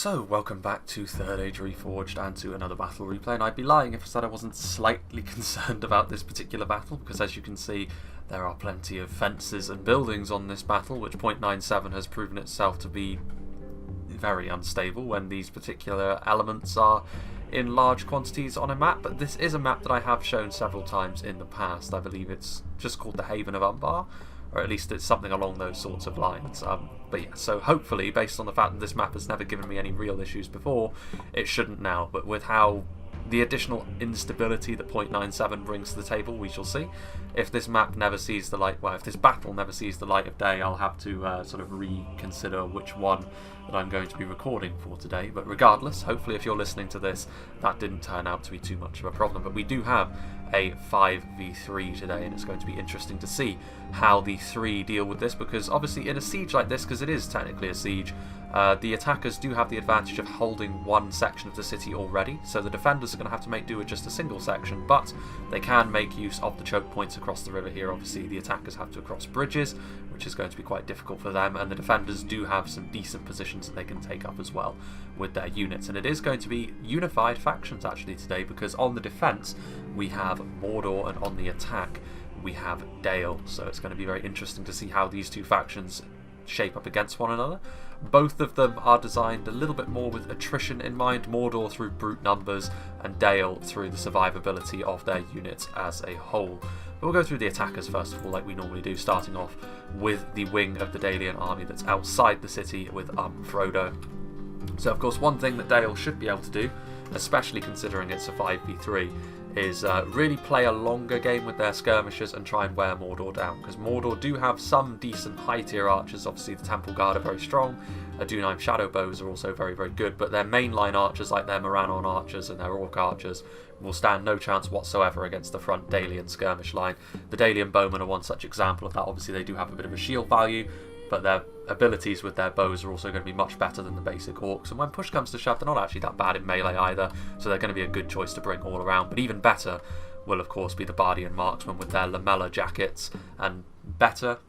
So, welcome back to 3rd Age Reforged and to another battle replay, and I'd be lying if I said I wasn't slightly concerned about this particular battle, because as you can see there are plenty of fences and buildings on this battle, which 0.97 has proven itself to be very unstable when these particular elements are in large quantities on a map. But this is a map that I have shown several times in the past. I believe it's just called the Haven of Umbar, or at least it's something along those sorts of lines. But yeah, so hopefully, based on the fact that this map has never given me any real issues before, it shouldn't now. But with how the additional instability that 0.97 brings to the table, we shall see. If this map never sees the light, well, if this battle never sees the light of day, I'll have to sort of reconsider which one that I'm going to be recording for today. But regardless, hopefully if you're listening to this, that didn't turn out to be too much of a problem. But we do have a 5v3 today, and it's going to be interesting to see how the three deal with this, because obviously in a siege like this, because it is technically a siege, the attackers do have the advantage of holding one section of the city already, so the defenders are going to have to make do with just a single section, but they can make use of the choke points across the river here. Obviously the attackers have to cross bridges, which is going to be quite difficult for them, and the defenders do have some decent positions that they can take up as well with their units. And it is going to be unified factions actually today, because on the defence we have Mordor and on the attack we have Dale, so it's going to be very interesting to see how these two factions shape up against one another. Both of them are designed a little bit more with attrition in mind, Mordor through brute numbers and Dale through the survivability of their units as a whole. But we'll go through the attackers first of all, like we normally do, starting off with the wing of the DALIAN army that's outside the city with Frodo. So of course one thing that Dale should be able to do, especially considering it's a 5v3, is really play a longer game with their skirmishers and try and wear Mordor down, because Mordor do have some decent high tier archers. Obviously the Temple Guard are very strong, Adunheim Shadow Bows are also very good, but their mainline archers like their MARONE archers and their Orc archers will stand no chance whatsoever against the front DALIAN skirmish line. The DALIAN bowmen are one such example of that. Obviously they do have a bit of a shield value, but their abilities with their bows are also going to be much better than the basic orcs, and when push comes to shove they're not actually that bad in melee either, so they're going to be a good choice to bring all around. But even better will of course be the Bardian marksmen with their lamella jackets and better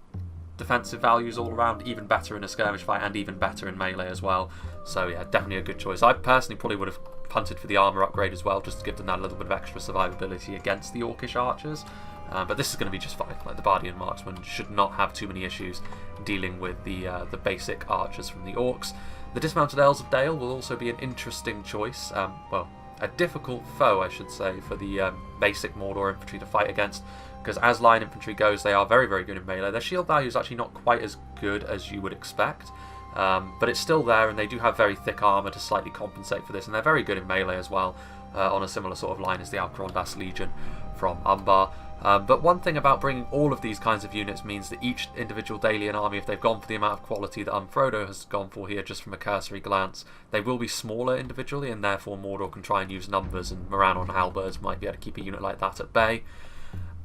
defensive values all around, even better in a skirmish fight and even better in melee as well. So yeah, definitely a good choice. I personally probably would have punted for the armour upgrade as well, just to give them that little bit of extra survivability against the orcish archers. But this is going to be just fine. Like the Bardian marksmen should not have too many issues dealing with the basic archers from the orcs. The dismounted Earls of Dale will also be an interesting choice. Well, a difficult foe, I should say, for the basic Mordor infantry to fight against, because as line infantry goes, they are very good in melee. Their shield value is actually not quite as good as you would expect, but it's still there, and they do have very thick armour to slightly compensate for this, and they're very good in melee as well, on a similar sort of line as the Alcarondas Legion from Umbar. But one thing about bringing all of these kinds of units means that each individual DALIAN army, if they've gone for the amount of quality that Frodo has gone for here just from a cursory glance, they will be smaller individually, and therefore Mordor can try and use numbers, and MARONE halberds might be able to keep a unit like that at bay.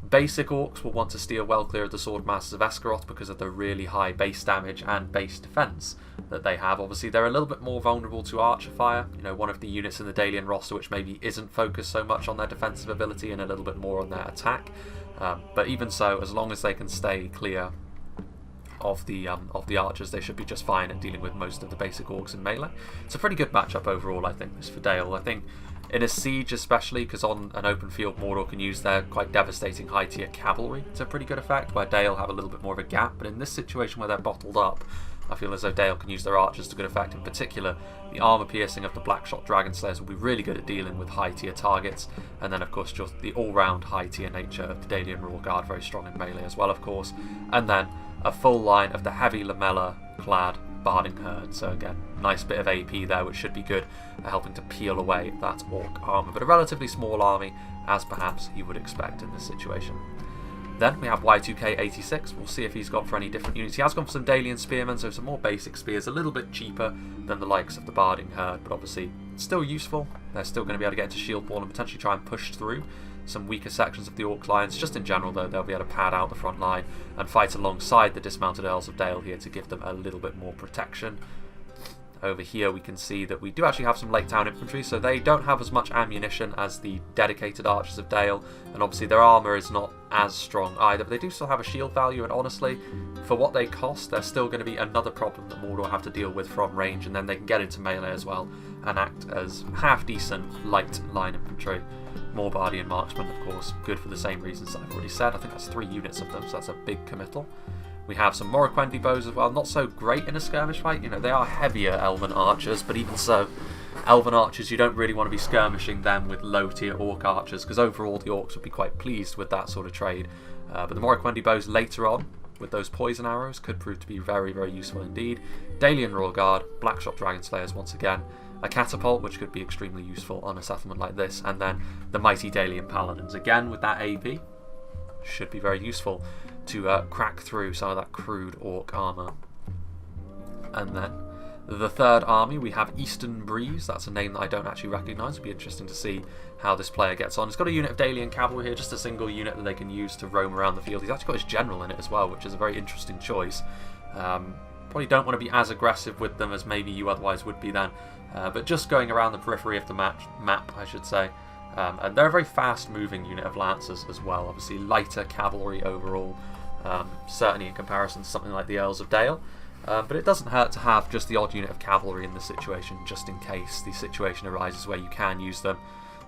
Basic orcs will want to steer well clear of the sword masters of Esgaroth because of the really high base damage and base defense that they have. Obviously they're a little bit more vulnerable to archer fire, you know, one of the units in the DALIAN roster which maybe isn't focused so much on their defensive ability and a little bit more on their attack. But even so, as long as they can stay clear of the archers, they should be just fine at dealing with most of the basic orcs in melee. It's a pretty good matchup overall, I think, this for Dale. I think in a siege especially, because on an open field Mordor can use their quite devastating high tier cavalry to pretty good effect, where Dale have a little bit more of a gap. But in this situation where they're bottled up, I feel as though Dale can use their archers to good effect. In particular, the armour piercing of the Blackshot Dragon Slayers will be really good at dealing with high tier targets, and then of course just the all-round high tier nature of the DALIAN Royal Guard, very strong in melee as well of course, and then a full line of the heavy lamella clad Barding Herd. So again, nice bit of AP there, which should be good at helping to peel away that orc armour, but a relatively small army as perhaps you would expect in this situation. Then we have Y2K86. We'll see if he's gone for any different units. He has gone for some DALIAN Spearmen, so some more basic spears, a little bit cheaper than the likes of the Barding Herd, but obviously still useful. They're still going to be able to get into shield wall and potentially try and push through some weaker sections of the Orc lines. Just in general though, they'll be able to pad out the front line and fight alongside the dismounted Earls of Dale here to give them a little bit more protection. Over here we can see that we do actually have some Lake Town infantry, so they don't have as much ammunition as the dedicated archers of Dale, and obviously their armour is not as strong either, but they do still have a shield value, and honestly, for what they cost, they're still going to be another problem that Mordor have to deal with from range, and then they can get into melee as well, and act as half-decent light line infantry. More Bardian marksmen, of course, good for the same reasons that I've already said. I think that's 3 units of them, so that's a big committal. We have some Morroquendi bows as well, not so great in a skirmish fight. You know, they are heavier Elven archers, but even so, Elven archers, you don't really want to be skirmishing them with low-tier Orc archers, because overall the Orcs would be quite pleased with that sort of trade. But the Morroquendi bows later on, with those poison arrows, could prove to be very, very useful indeed. DALIAN Royal Guard, Blackshot Dragon Slayers once again, a catapult, which could be extremely useful on a settlement like this, and then the mighty DALIAN Paladins, again with that AB, should be very useful to crack through some of that crude Orc armour. And then the third army, we have Eastern Breeze. That's a name that I don't actually recognise. It'll be interesting to see how this player gets on. It's got a unit of DALIAN cavalry here, just a single unit that they can use to roam around the field. He's actually got his general in it as well, which is a very interesting choice. Probably don't want to be as aggressive with them as maybe you otherwise would be then, but just going around the periphery of the map, I should say. And they're a very fast-moving unit of lancers as well. Obviously, lighter cavalry overall, certainly in comparison to something like the Earls of Dale. But it doesn't hurt to have just the odd unit of cavalry in this situation, just in case the situation arises where you can use them.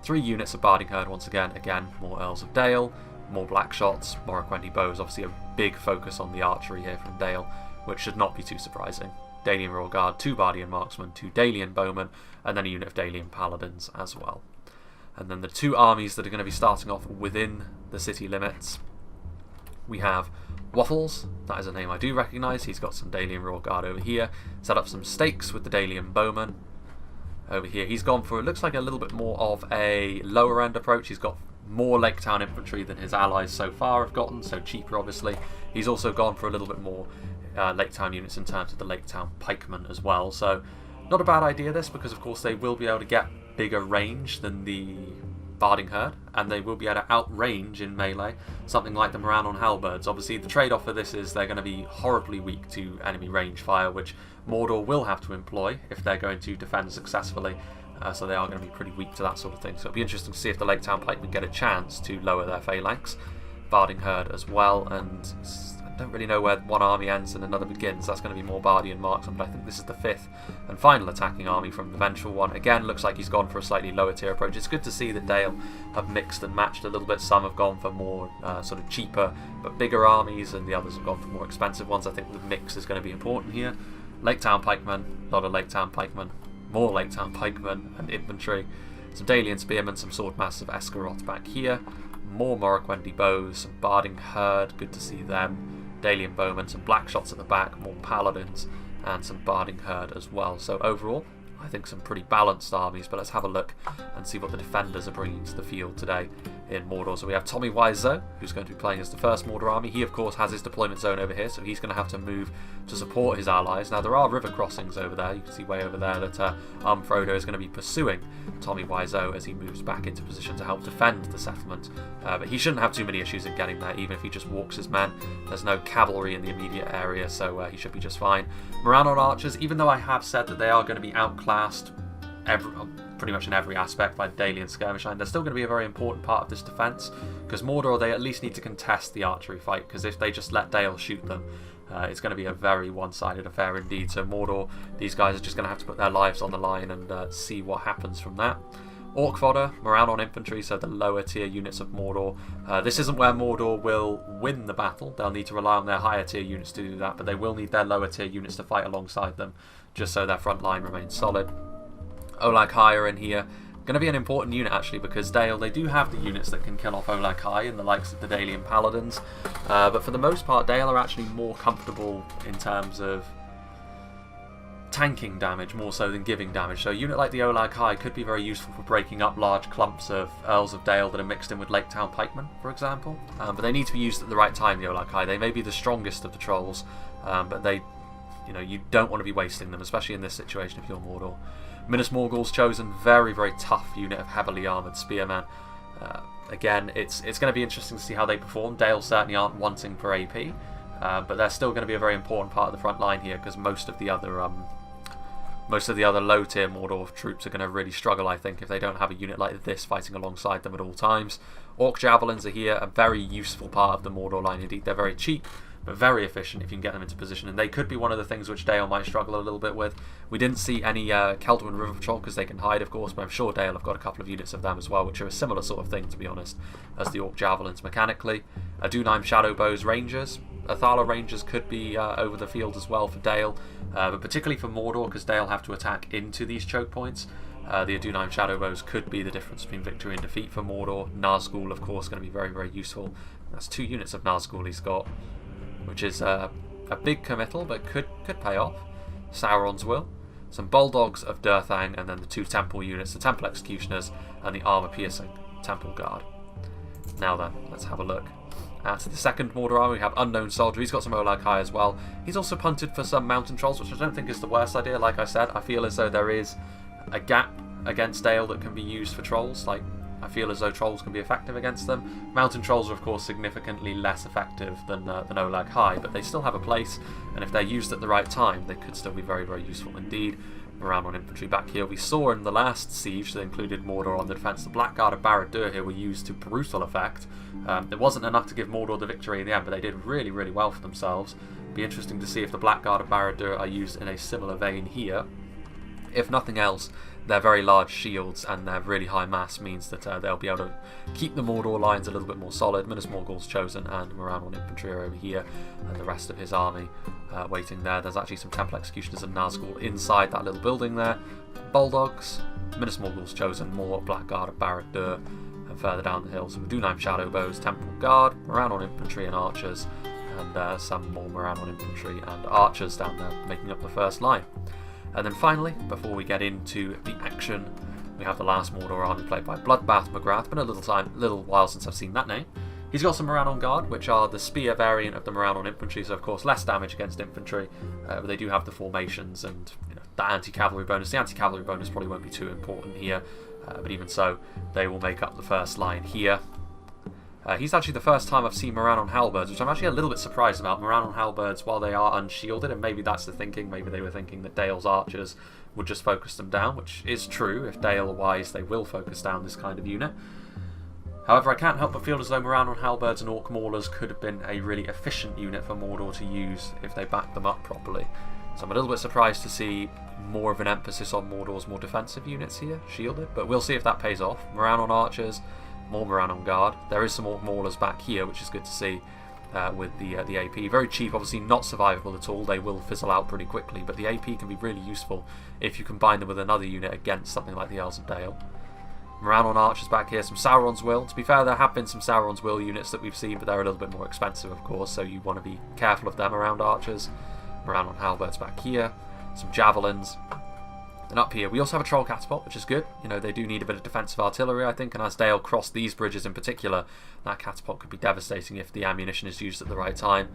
3 units of Barding Herd once again. Again, more Earls of Dale, more Black Shots, Morroquendi bows. Obviously, a big focus on the archery here from Dale, which should not be too surprising. DALIAN Royal Guard, 2 Bardian Marksmen, 2 DALIAN Bowmen, and then a unit of DALIAN Paladins as well. And then the 2 armies that are going to be starting off within the city limits, we have Waffles. That is a name I do recognise. He's got some DALIAN Royal Guard over here. Set up some stakes with the DALIAN Bowmen. Over here he's gone for, it looks like a little bit more of a lower end approach. He's got more Lake Town infantry than his allies so far have gotten, so cheaper obviously. He's also gone for a little bit more Lake Town units in terms of the Lake Town pikemen as well. So not a bad idea this, because of course they will be able to get bigger range than the Barding Herd, and they will be able to outrange in melee something like the MARONE halberds. Obviously the trade-off for this is they're going to be horribly weak to enemy range fire, which Mordor will have to employ if they're going to defend successfully, so they are going to be pretty weak to that sort of thing. So it'll be interesting to see if the Lake Town pikemen get a chance to lower their phalanx. Barding Herd as well, and I don't really know where one army ends and another begins. That's going to be more Bardian marksmen, but I think this is the 5th and final attacking army from the Vengeful One. Again, looks like he's gone for a slightly lower tier approach. It's good to see that Dale have mixed and matched a little bit. Some have gone for more sort of cheaper but bigger armies, and the others have gone for more expensive ones. I think the mix is going to be important here. Lake Town pikemen, a lot of Lake Town pikemen, more Lake Town pikemen and infantry, some DALIAN spearmen, some swordmasters of Escarot back here, more Morroquendi bows, some Barding Herd, good to see them. DALIAN Bowmen, some Black Shots at the back, more Paladins, and some Barding Herd as well. So overall, I think some pretty balanced armies, but let's have a look and see what the defenders are bringing to the field today in Mordor. So we have Tommy Wiseau, who's going to be playing as the first Mordor army. He, of course, has his deployment zone over here, so he's going to have to move to support his allies. Now, there are river crossings over there. You can see way over there that Frodo is going to be pursuing Tommy Wiseau as he moves back into position to help defend the settlement. But he shouldn't have too many issues in getting there, even if he just walks his men. There's no cavalry in the immediate area, so he should be just fine. MARONE archers, even though I have said that they are going to be outclassed pretty much in every aspect by the DALIAN skirmish line, they're still going to be a very important part of this defence, because Mordor, they at least need to contest the archery fight, because if they just let Dale shoot them, it's going to be a very one-sided affair indeed. So Mordor, these guys are just going to have to put their lives on the line and see what happens from that. Orc fodder, MARONE infantry, so the lower tier units of Mordor. This isn't where Mordor will win the battle. They'll need to rely on their higher tier units to do that, but they will need their lower tier units to fight alongside them, just so their front line remains solid. Olag High are in here. Going to be an important unit actually, because Dale, they do have the units that can kill off Olag High and the likes of the DALIAN Paladins, but for the most part Dale are actually more comfortable in terms of tanking damage more so than giving damage. So a unit like the Olag High could be very useful for breaking up large clumps of Earls of Dale that are mixed in with Lake Town pikemen, for example. But they need to be used at the right time, the Olag High. They may be the strongest of the trolls, but they, you don't want to be wasting them, especially in this situation if you're Mordor. Minas Morgul's chosen, very, very tough unit of heavily armoured spearmen. Again, it's going to be interesting to see how they perform. Dale certainly aren't wanting for AP, but they're still going to be a very important part of the front line here, because most of the other most of the other low tier Mordor troops are going to really struggle, I think, if they don't have a unit like this fighting alongside them at all times. Orc Javelins are here, a very useful part of the Mordor line indeed. They're very cheap, but very efficient if you can get them into position, and they could be one of the things which Dale might struggle a little bit with. We didn't see any Kelderman River Patrol because they can hide, of course, but I'm sure Dale have got a couple of units of them as well, which are a similar sort of thing, to be honest, as the Orc Javelins mechanically. Dunheim Shadowbows Rangers. Athala Rangers could be over the field as well for Dale, but particularly for Mordor, because Dale have to attack into these choke points. The Dunheim Shadowbows could be the difference between victory and defeat for Mordor. Nazgul, of course, going to be very, very useful. That's 2 units of Nazgul he's got, which is a big committal, but could pay off. Sauron's Will, some Bulldogs of Durthang, and then the 2 Temple units, the Temple Executioners and the Armor-Piercing Temple Guard. Now then, let's have a look at the second Mordor army. We have Unknown Soldier. He's got some Olag High as well. He's also punted for some Mountain Trolls, which I don't think is the worst idea. Like I said, I feel as though there is a gap against Dale that can be used for Trolls. Like, I feel as though Trolls can be effective against them. Mountain Trolls are, of course, significantly less effective than Olag High, but they still have a place, and if they're used at the right time, they could still be very, very useful indeed. Marone infantry back here. We saw in the last siege that included Mordor on the defence, the Blackguard of Barad-dûr here were used to brutal effect. It wasn't enough to give Mordor the victory in the end, but they did really, really well for themselves. Be interesting to see if the Blackguard of Barad-dûr are used in a similar vein here. If nothing else, their very large shields and their really high mass means that they'll be able to keep the Mordor lines a little bit more solid. Minas Morgul's chosen, and Marone infantry are over here, and the rest of his army waiting there. There's actually some Temple Executioners and Nazgul inside that little building there. Bulldogs, Minas Morgul's chosen, more Blackguard of Barad-dûr, and further down the hill some Dunheim Shadowbows, Temple Guard, Marone infantry and archers, and some more Marone infantry and archers down there making up the first line. And then finally, before we get into the action, we have the last Mordor army played by Bloodbath McGrath. Been a little while since I've seen that name. He's got some Marone Guard, which are the spear variant of the Marone infantry, so of course less damage against infantry, but they do have the formations and that anti-cavalry bonus. The anti-cavalry bonus probably won't be too important here, but even so, they will make up the first line here. He's actually the first time I've seen Marone halberds, which I'm actually a little bit surprised about. Marone halberds, while they are unshielded, and maybe that's the thinking, maybe they were thinking that Dale's archers would just focus them down, which is true. If Dale are wise, they will focus down this kind of unit. However, I can't help but feel as though Marone halberds and Orc Maulers could have been a really efficient unit for Mordor to use if they backed them up properly. So I'm a little bit surprised to see more of an emphasis on Mordor's more defensive units here, shielded, but we'll see if that pays off. Marone archers, more Marone Guard. There is some Orc Maulers back here, which is good to see with the AP. Very cheap, obviously not survivable at all. They will fizzle out pretty quickly, but the AP can be really useful if you combine them with another unit against something like the Elves of Dale. Marone archers back here, some Sauron's Will. To be fair, there have been some Sauron's Will units that we've seen, but they're a little bit more expensive, of course, so you want to be careful of them around archers. Marone halberds back here, some javelins. And up here, we also have a troll catapult, which is good. You know, they do need a bit of defensive artillery, I think, and as Dale cross these bridges in particular, that catapult could be devastating if the ammunition is used at the right time.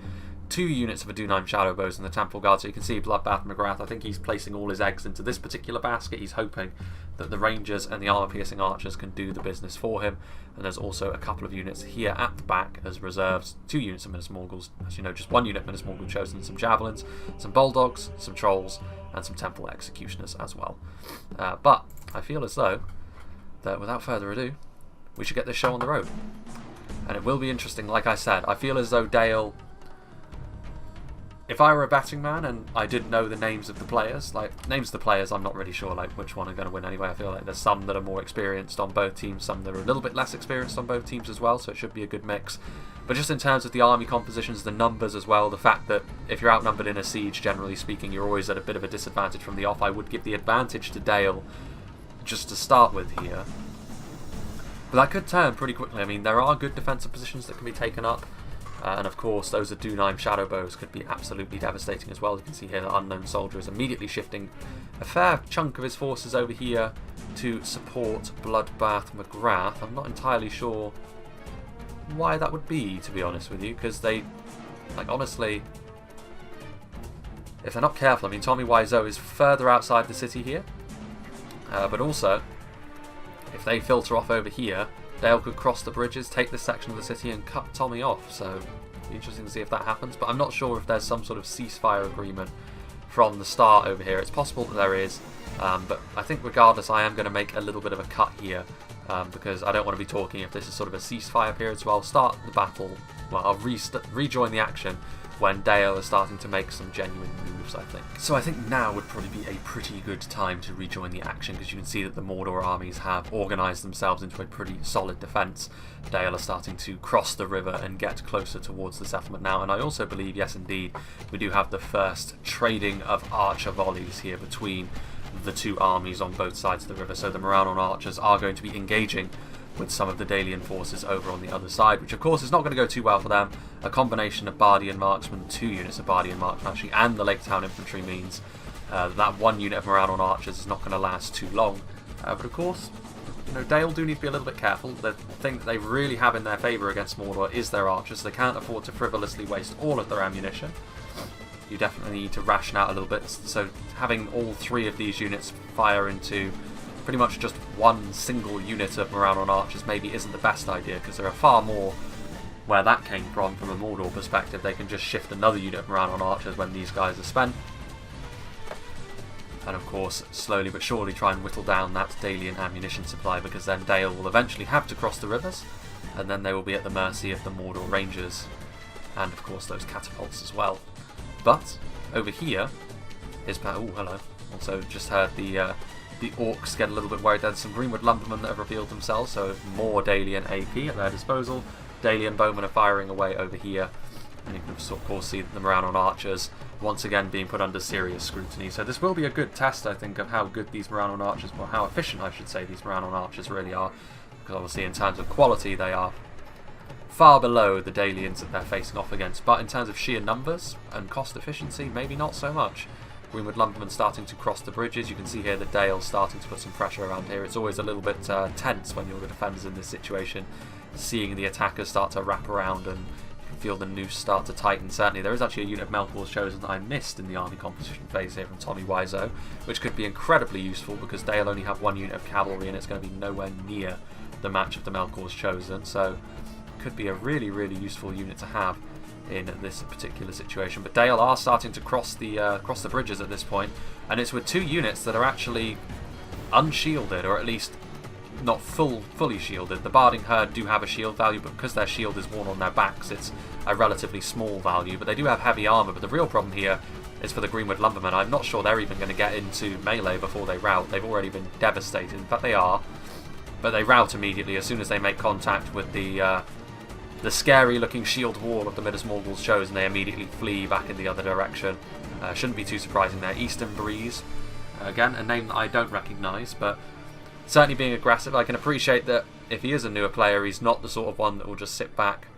2 units of a Dunheim Shadowbows and the Temple Guard, so you can see Bloodbath McGrath, I think he's placing all his eggs into this particular basket. He's hoping that the Rangers and the armor-piercing archers can do the business for him. And there's also a couple of units here at the back as reserves. 2 units of Minas Morguls, as you know, just 1 unit of Minas Morgul chosen, some Javelins, some Bulldogs, some Trolls, and some Temple Executioners as well. But I feel as though that without further ado, we should get this show on the road. And it will be interesting, like I said. I feel as though Dale, if I were a betting man and I didn't know the names of the players, like names of the players, I'm not really sure like which one are going to win anyway. I feel like there's some that are more experienced on both teams, some that are a little bit less experienced on both teams as well, so it should be a good mix. But just in terms of the army compositions, the numbers as well, the fact that if you're outnumbered in a siege, generally speaking, you're always at a bit of a disadvantage from the off, I would give the advantage to Dale just to start with here. But that could turn pretty quickly. I mean, there are good defensive positions that can be taken up. And of course, those are Dunheim Shadowbows could be absolutely devastating as well. You can see here that Unknown Soldier is immediately shifting a fair chunk of his forces over here to support Bloodbath McGrath. I'm not entirely sure why that would be, to be honest with you, because they, like, honestly, if they're not careful, I mean, Tommy Wiseau is further outside the city here, but also, if they filter off over here, Dale could cross the bridges, take this section of the city and cut Tommy off, so it'd be interesting to see if that happens, but I'm not sure if there's some sort of ceasefire agreement from the start over here. It's possible that there is, but I think regardless I am going to make a little bit of a cut here, because I don't want to be talking if this is sort of a ceasefire period, so I'll start the battle, well, I'll rejoin the action when Dale is starting to make some genuine moves, I think. So I think now would probably be a pretty good time to rejoin the action, because you can see that the Mordor armies have organised themselves into a pretty solid defence. Dale are starting to cross the river and get closer towards the settlement now, and I also believe, yes indeed, we do have the first trading of archer volleys here between the two armies on both sides of the river. So the MARONE archers are going to be engaging with some of the DALIAN forces over on the other side, which of course is not going to go too well for them. A combination of Bardian marksmen, 2 units of Bardian marksmen actually, and the Lake Town infantry means that 1 unit of MARONE archers is not going to last too long. But of course, you know, Dale do need to be a little bit careful. The thing that they really have in their favour against Mordor is their archers. They can't afford to frivolously waste all of their ammunition. You definitely need to ration out a little bit, so having all 3 of these units fire into pretty much just 1 single unit of MARONE archers maybe isn't the best idea, because there are far more where that came from a Mordor perspective. They can just shift another unit of MARONE archers when these guys are spent, and of course slowly but surely try and whittle down that DALIAN ammunition supply, because then Dale will eventually have to cross the rivers, and then they will be at the mercy of the Mordor Rangers, and of course those catapults as well. But over here is... oh, hello. Also just heard the orcs get a little bit worried. There's some Greenwood lumbermen that have revealed themselves, so more DALIAN AP at their disposal. DALIAN bowmen are firing away over here, and you can of course see the MARONE archers once again being put under serious scrutiny. So this will be a good test, I think, of how good these MARONE archers, or how efficient I should say these MARONE archers really are, because obviously in terms of quality they are far below the DALIANs that they're facing off against, but in terms of sheer numbers and cost efficiency, maybe not so much. Greenwood lumbermen starting to cross the bridges. You can see here the Dale's starting to put some pressure around here. It's always a little bit tense when you're the defenders in this situation, seeing the attackers start to wrap around, and you can feel the noose start to tighten. Certainly there is actually a unit of Melkor's Chosen that I missed in the army composition phase here from Tommy Wiseau, which could be incredibly useful, because Dale only have 1 unit of cavalry and it's going to be nowhere near the match of the Melkor's Chosen, so could be a really, really useful unit to have in this particular situation. But Dale are starting to cross the bridges at this point, and it's with 2 units that are actually unshielded, or at least not fully shielded. The Barding Herd do have a shield value, but because their shield is worn on their backs, it's a relatively small value. But they do have heavy armour. But the real problem here is for the Greenwood lumbermen. I'm not sure they're even going to get into melee before they rout. They've already been devastated. In fact, they are, but they rout immediately as soon as they make contact with the scary-looking shield wall of the Minas Morgul's Chosen. They immediately flee back in the other direction. Shouldn't be too surprising there. Eastern Breeze, again, a name that I don't recognise, but certainly being aggressive. I can appreciate that if he is a newer player, he's not the sort of one that will just sit back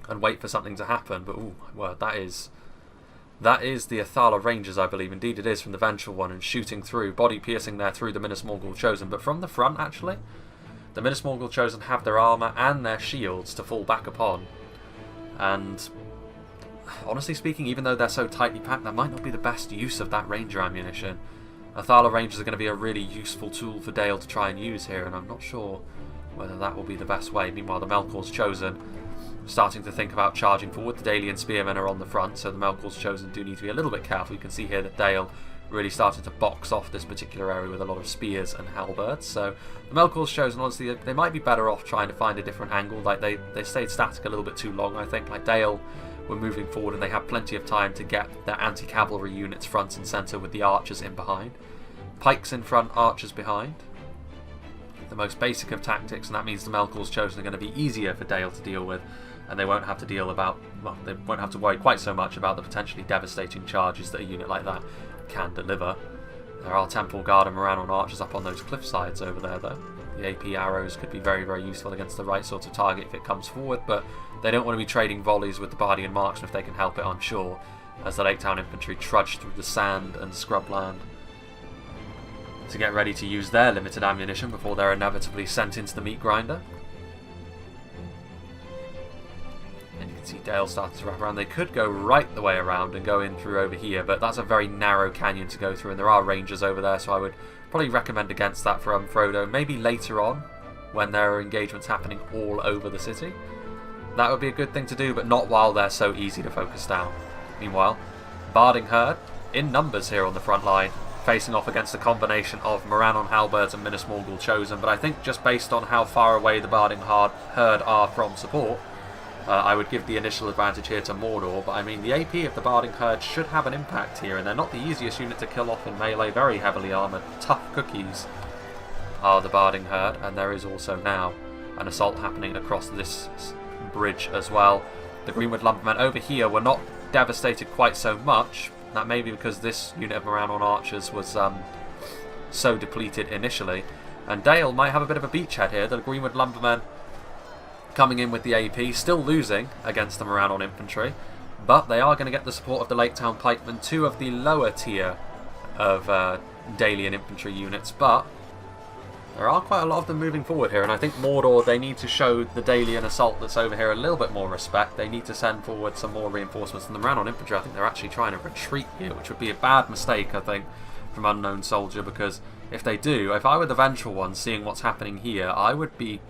and wait for something to happen. But ooh, well, that is the Athala Rangers, I believe. Indeed it is, from the Vengeful One, and shooting through, body piercing there through the Minas Morgul Chosen. But from the front, actually, the Minas Morgul Chosen have their armour and their shields to fall back upon. And honestly speaking, even though they're so tightly packed, that might not be the best use of that Ranger ammunition. Athala Rangers are going to be a really useful tool for Dale to try and use here, and I'm not sure whether that will be the best way. Meanwhile, the Melkor's Chosen starting to think about charging forward. The DALIAN spearmen are on the front, so the Melkor's Chosen do need to be a little bit careful. You can see here that Dale really started to box off this particular area with a lot of spears and halberds. So the Melkor's Chosen, honestly, they might be better off trying to find a different angle. Like they stayed static a little bit too long, I think. Like Dale were moving forward and they had plenty of time to get their anti-cavalry units front and centre with the archers in behind. Pikes in front, archers behind. The most basic of tactics, and that means the Melkor's Chosen are going to be easier for Dale to deal with, and they won't have to they won't have to worry quite so much about the potentially devastating charges that a unit like that can deliver. There are Temple Guard and MARONE archers up on those cliff sides over there, though. The AP arrows could be very, very useful against the right sort of target if it comes forward, but they don't want to be trading volleys with the Bardian marksmen if they can help it, I'm sure, as the Lake Town infantry trudge through the sand and scrubland to get ready to use their limited ammunition before they're inevitably sent into the meat grinder. And you can see Dale starting to wrap around. They could go right the way around and go in through over here, but that's a very narrow canyon to go through, and there are rangers over there, so I would probably recommend against that for Frodo. Maybe later on, when there are engagements happening all over the city. That would be a good thing to do, but not while they're so easy to focus down. Meanwhile, Barding Herd in numbers here on the front line, facing off against a combination of MARONE halberds and Minas Morgul chosen, but I think just based on how far away the Barding herd are from support, I would give the initial advantage here to Mordor. But I mean, the AP of the Barding herd should have an impact here, and they're not the easiest unit to kill off in melee. Very heavily armoured, tough cookies are the Barding herd, and there is also now an assault happening across this bridge as well. The Greenwood Lumbermen over here were not devastated quite so much. That may be because this unit of MARONE archers was so depleted initially. And Dale might have a bit of a beachhead here. The Greenwood Lumbermen coming in with the AP, still losing against the MARONE infantry, but they are going to get the support of the Lake Town pikemen, two of the lower tier of DALIAN infantry units, but there are quite a lot of them moving forward here, and I think Mordor, they need to show the DALIAN assault that's over here a little bit more respect. They need to send forward some more reinforcements, and the MARONE infantry, I think they're actually trying to retreat here, which would be a bad mistake, I think, from Unknown Soldier, because if they do, if I were the Vengeful one seeing what's happening here, I would be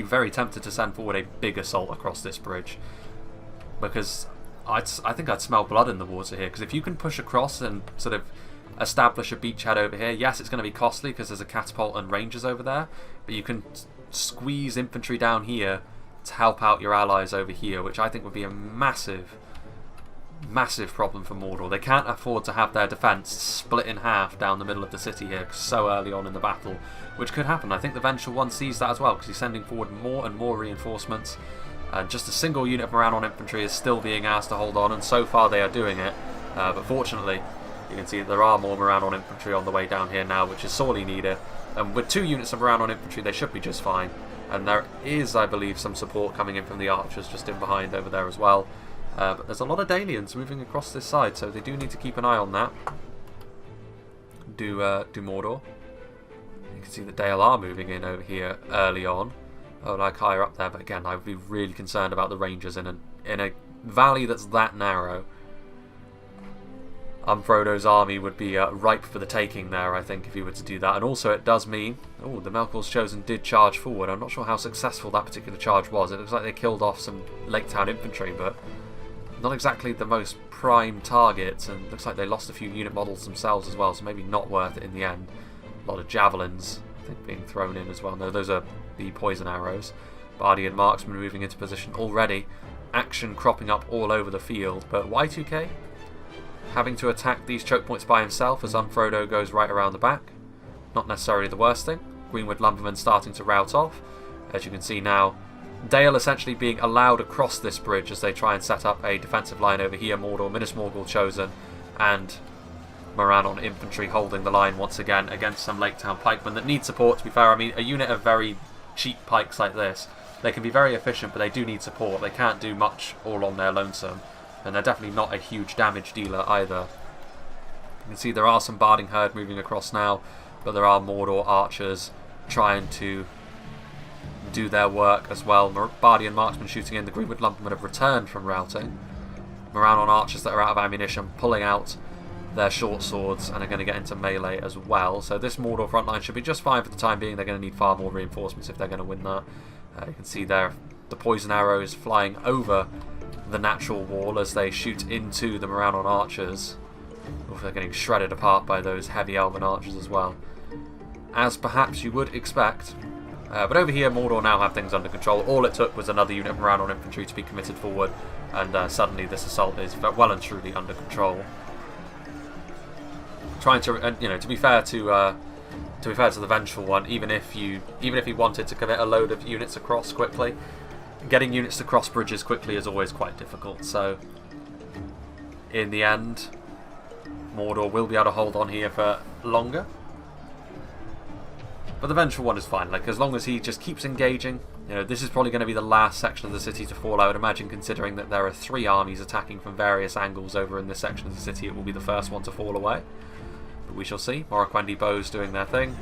very tempted to send forward a big assault across this bridge, because I think I'd smell blood in the water here, because if you can push across and sort of establish a beachhead over here, yes, it's going to be costly because there's a catapult and rangers over there, but you can squeeze infantry down here to help out your allies over here, which I think would be a massive problem for Mordor. They can't afford to have their defence split in half down the middle of the city here so early on in the battle, which could happen. I think the Vengeful one sees that as well, because he's sending forward more and more reinforcements, and just a single unit of MARONE infantry is still being asked to hold on, and so far they are doing it, but fortunately you can see that there are more MARONE infantry on the way down here now, which is sorely needed, and with 2 units of MARONE infantry they should be just fine. And there is, I believe, some support coming in from the archers just in behind over there as well. But there's a lot of DALIANs moving across this side, so they do need to keep an eye on that. Do Mordor. You can see that Dale are moving in over here early on. Oh, like higher up there, but again, I would be really concerned about the rangers in a valley that's that narrow. Frodo's army would be ripe for the taking there, I think, if he were to do that. And also it does mean... Oh, the Melkor's Chosen did charge forward. I'm not sure how successful that particular charge was. It looks like they killed off some Lake Town infantry, but not exactly the most prime targets. And looks like they lost a few unit models themselves as well, so maybe not worth it in the end. A lot of javelins, I think, being thrown in as well. No, those are the poison arrows. Bardian marksmen moving into position already. Action cropping up all over the field, but Y2K having to attack these choke points by himself as Frodo goes right around the back. Not necessarily the worst thing. Greenwood Lumbermen starting to rout off. As you can see now, Dale essentially being allowed across this bridge as they try and set up a defensive line over here. Mordor, Minas Morgul Chosen, and MARONE infantry holding the line once again against some Lake Town pikemen that need support, to be fair. I mean, a unit of very cheap pikes like this, they can be very efficient, but they do need support. They can't do much all on their lonesome. And they're definitely not a huge damage dealer either. You can see there are some Barding herd moving across now, but there are Mordor archers trying to do their work as well. Bardian marksmen shooting in. The Greenwood Lumbermen have returned from routing. MARONE archers that are out of ammunition pulling out their short swords and are going to get into melee as well. So this Mordor front line should be just fine for the time being. They're going to need far more reinforcements if they're going to win that. You can see there the poison arrows flying over the natural wall as they shoot into the MARONE archers. Oof, they're getting shredded apart by those heavy elven archers as well, as perhaps you would expect. But over here Mordor now have things under control. All it took was another unit of MARONE infantry to be committed forward, and suddenly this assault is well and truly under control. Trying to, to be fair to the Vengeful one, even if he wanted to commit a load of units across quickly, getting units to cross bridges quickly is always quite difficult. So in the end, Mordor will be able to hold on here for longer. But the Vengeful one is fine. Like, as long as he just keeps engaging, this is probably going to be the last section of the city to fall, I would imagine, considering that there are 3 armies attacking from various angles over in this section of the city. It will be the first one to fall away. But we shall see. Morroquendi bows doing their thing.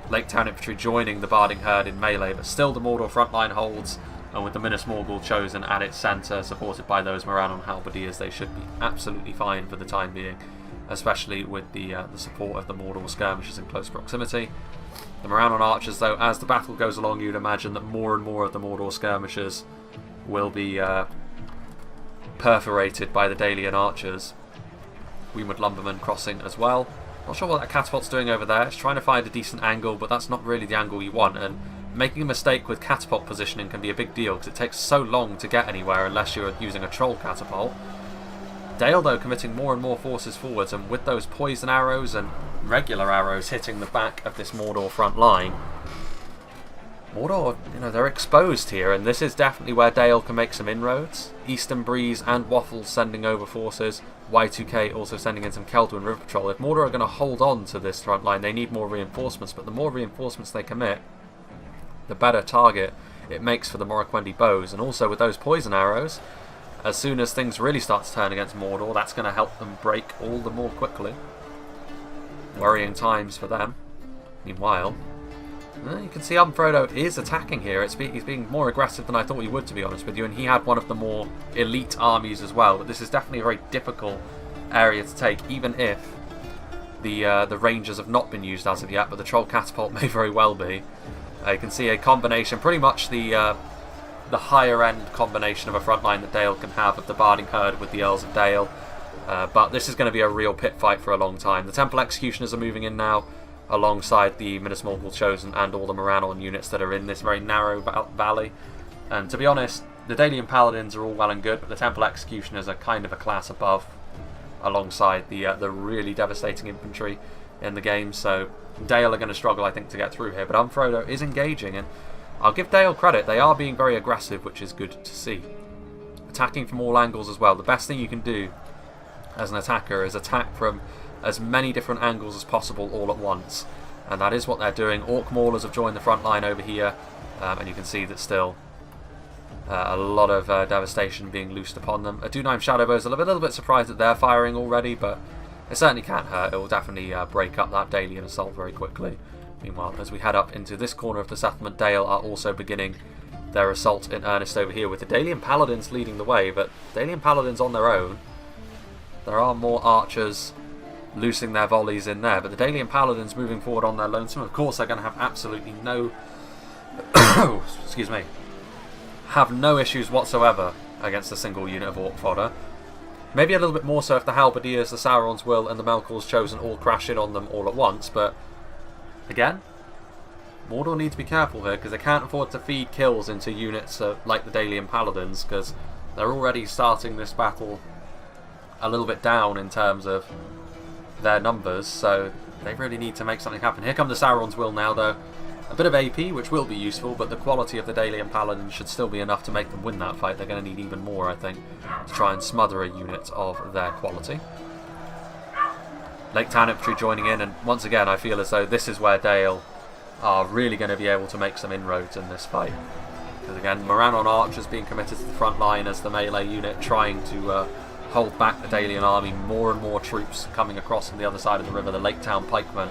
Lake Town infantry joining the Barding herd in melee, but still the Mordor front line holds. And with the Minas Morgul Chosen at its centre, supported by those MARONE halberdiers, they should be absolutely fine for the time being, especially with the support of the Mordor skirmishers in close proximity. The MARONE archers, though, as the battle goes along, you'd imagine that more and more of the Mordor skirmishers will be perforated by the DALIAN archers. Weemwood Lumberman crossing as well. Not sure what that catapult's doing over there. It's trying to find a decent angle, but that's not really the angle you want, and making a mistake with catapult positioning can be a big deal because it takes so long to get anywhere unless you're using a troll catapult. Dale, though, committing more and more forces forwards, and with those poison arrows and regular arrows hitting the back of this Mordor front line, Mordor, they're exposed here, and this is definitely where Dale can make some inroads. Eastern Breeze and Waffles sending over forces. Y2K also sending in some Keldwyn River Patrol. If Mordor are going to hold on to this front line, they need more reinforcements, but the more reinforcements they commit, the better target it makes for the Morroquendi bows. And also with those poison arrows, as soon as things really start to turn against Mordor, that's going to help them break all the more quickly. Worrying times for them. Meanwhile, you can see Frodo is attacking here. He's being more aggressive than I thought he would, to be honest with you, and he had one of the more elite armies as well. But this is definitely a very difficult area to take, even if the Rangers have not been used as of yet, but the Troll Catapult may very well be. You can see a combination, pretty much the higher end combination of a front line that Dale can have of the Barding Herd with the Earls of Dale. But this is going to be a real pit fight for a long time. The Temple Executioners are moving in now, alongside the Minas Morgul Chosen and all the Morannon units that are in this very narrow valley. And to be honest, the Dalian Paladins are all well and good, but the Temple Executioners are kind of a class above, alongside the really devastating infantry in the game. So Dale are going to struggle, I think, to get through here. But Frodo is engaging, and I'll give Dale credit. They are being very aggressive, which is good to see. Attacking from all angles as well. The best thing you can do as an attacker is attack from as many different angles as possible all at once, and that is what they're doing. Orc Maulers have joined the front line over here, and you can see that still a lot of devastation being loosed upon them. A Dunaim Shadowbows are a little bit surprised that they're firing already, but it certainly can't hurt. It will definitely break up that Dalian assault very quickly. Meanwhile, as we head up into this corner of the settlement, Dale are also beginning their assault in earnest over here, with the Dalian Paladins leading the way, but Dalian Paladins on their own. There are more archers loosing their volleys in there, but the Dalian Paladins moving forward on their lonesome. Of course, they're going to have absolutely no excuse me, have no issues whatsoever against a single unit of Orc fodder. Maybe a little bit more so if the Halberdiers, the Sauron's Will and the Melkor's Chosen all crash in on them all at once, but again, Mordor need to be careful here, because they can't afford to feed kills into units like the Dalian Paladins, because they're already starting this battle a little bit down in terms of their numbers, so they really need to make something happen. Here come the Sauron's Will now, though. A bit of AP, which will be useful, but the quality of the Dalian Paladins should still be enough to make them win that fight. They're going to need even more, I think, to try and smother a unit of their quality. Lake Town Infantry joining in, and once again I feel as though this is where Dale are really going to be able to make some inroads in this fight. Because again, Morannon Archers being committed to the front line as the melee unit, trying to hold back the Dalian army. More and more troops coming across from the other side of the river. The Lake Town Pikemen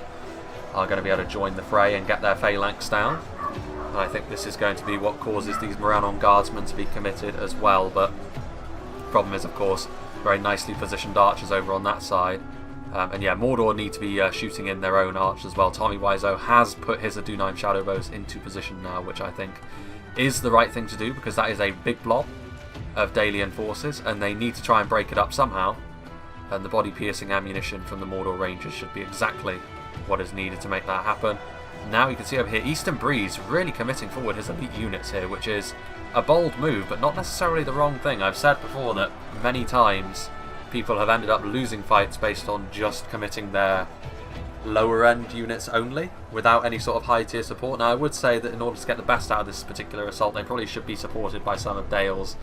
are going to be able to join the fray and get their phalanx down. And I think this is going to be what causes these Morannon Guardsmen to be committed as well. But the problem is, of course, very nicely positioned archers over on that side. And yeah, Mordor need to be shooting in their own archers as well. Tommy Wiseau has put his Dunaim Shadowbows into position now, which I think is the right thing to do, because that is a big blob of Dalian forces, and they need to try and break it up somehow. And the body-piercing ammunition from the Mordor Rangers should be exactly what is needed to make that happen. Now you can see over here, Eastern Breeze really committing forward his elite units here, which is a bold move, but not necessarily the wrong thing. I've said before that many times people have ended up losing fights based on just committing their lower end units only, without any sort of high tier support. Now I would say that in order to get the best out of this particular assault, they probably should be supported by some of Dale's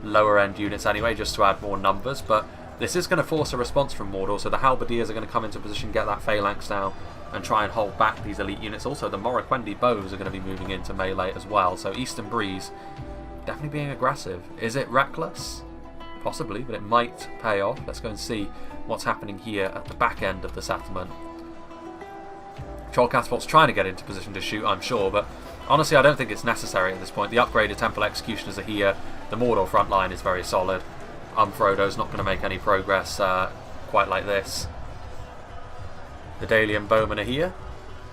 lower end units anyway, just to add more numbers, but this is going to force a response from Mordor, so the Halberdiers are going to come into position, get that phalanx now, and try and hold back these elite units. Also, the Morroquendi bows are going to be moving into melee as well, so Eastern Breeze definitely being aggressive. Is it reckless? Possibly, but it might pay off. Let's go and see what's happening here at the back end of the settlement. Troll Catapult's trying to get into position to shoot, I'm sure, but honestly I don't think it's necessary at this point. The upgraded Temple Executioners are here. The Mordor front line is very solid. Frodo's not going to make any progress quite like this. The Dalian Bowmen are here.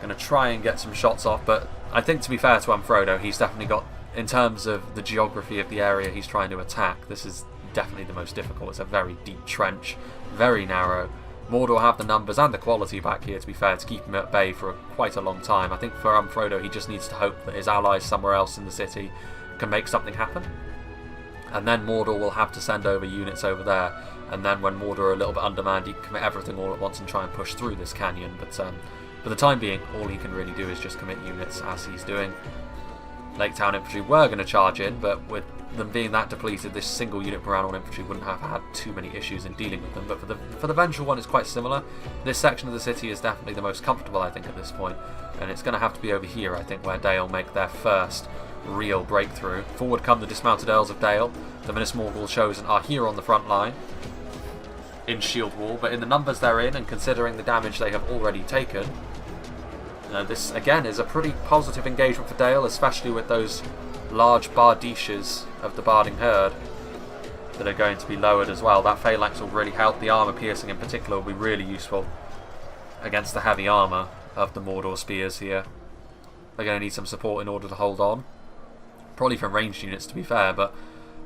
Going to try and get some shots off, but I think, to be fair to Frodo, he's definitely got, in terms of the geography of the area he's trying to attack, this is definitely the most difficult. It's a very deep trench, very narrow. Mordor have the numbers and the quality back here, to be fair, to keep him at bay for quite a long time. I think for Frodo, he just needs to hope that his allies somewhere else in the city can make something happen. And then Mordor will have to send over units over there. And then when Mordor are a little bit undermanned, he can commit everything all at once and try and push through this canyon. But for the time being, all he can really do is just commit units as he's doing. Lake Town infantry were going to charge in, but with them being that depleted, this single unit Marone infantry wouldn't have had too many issues in dealing with them. But for the vengeful one, it's quite similar. This section of the city is definitely the most comfortable, I think, at this point, and it's going to have to be over here, I think, where Dale make their first real breakthrough. Forward come the dismounted Earls of Dale. The Minas Morgul chosen are here on the front line in shield wall, but in the numbers they're in, and considering the damage they have already taken, this again is a pretty positive engagement for Dale, especially with those large bardiches of the Barding Herd that are going to be lowered as well. That phalanx will really help. The armour piercing in particular will be really useful against the heavy armour of the Mordor spears here. They're going to need some support in order to hold on. Probably from ranged units, to be fair, but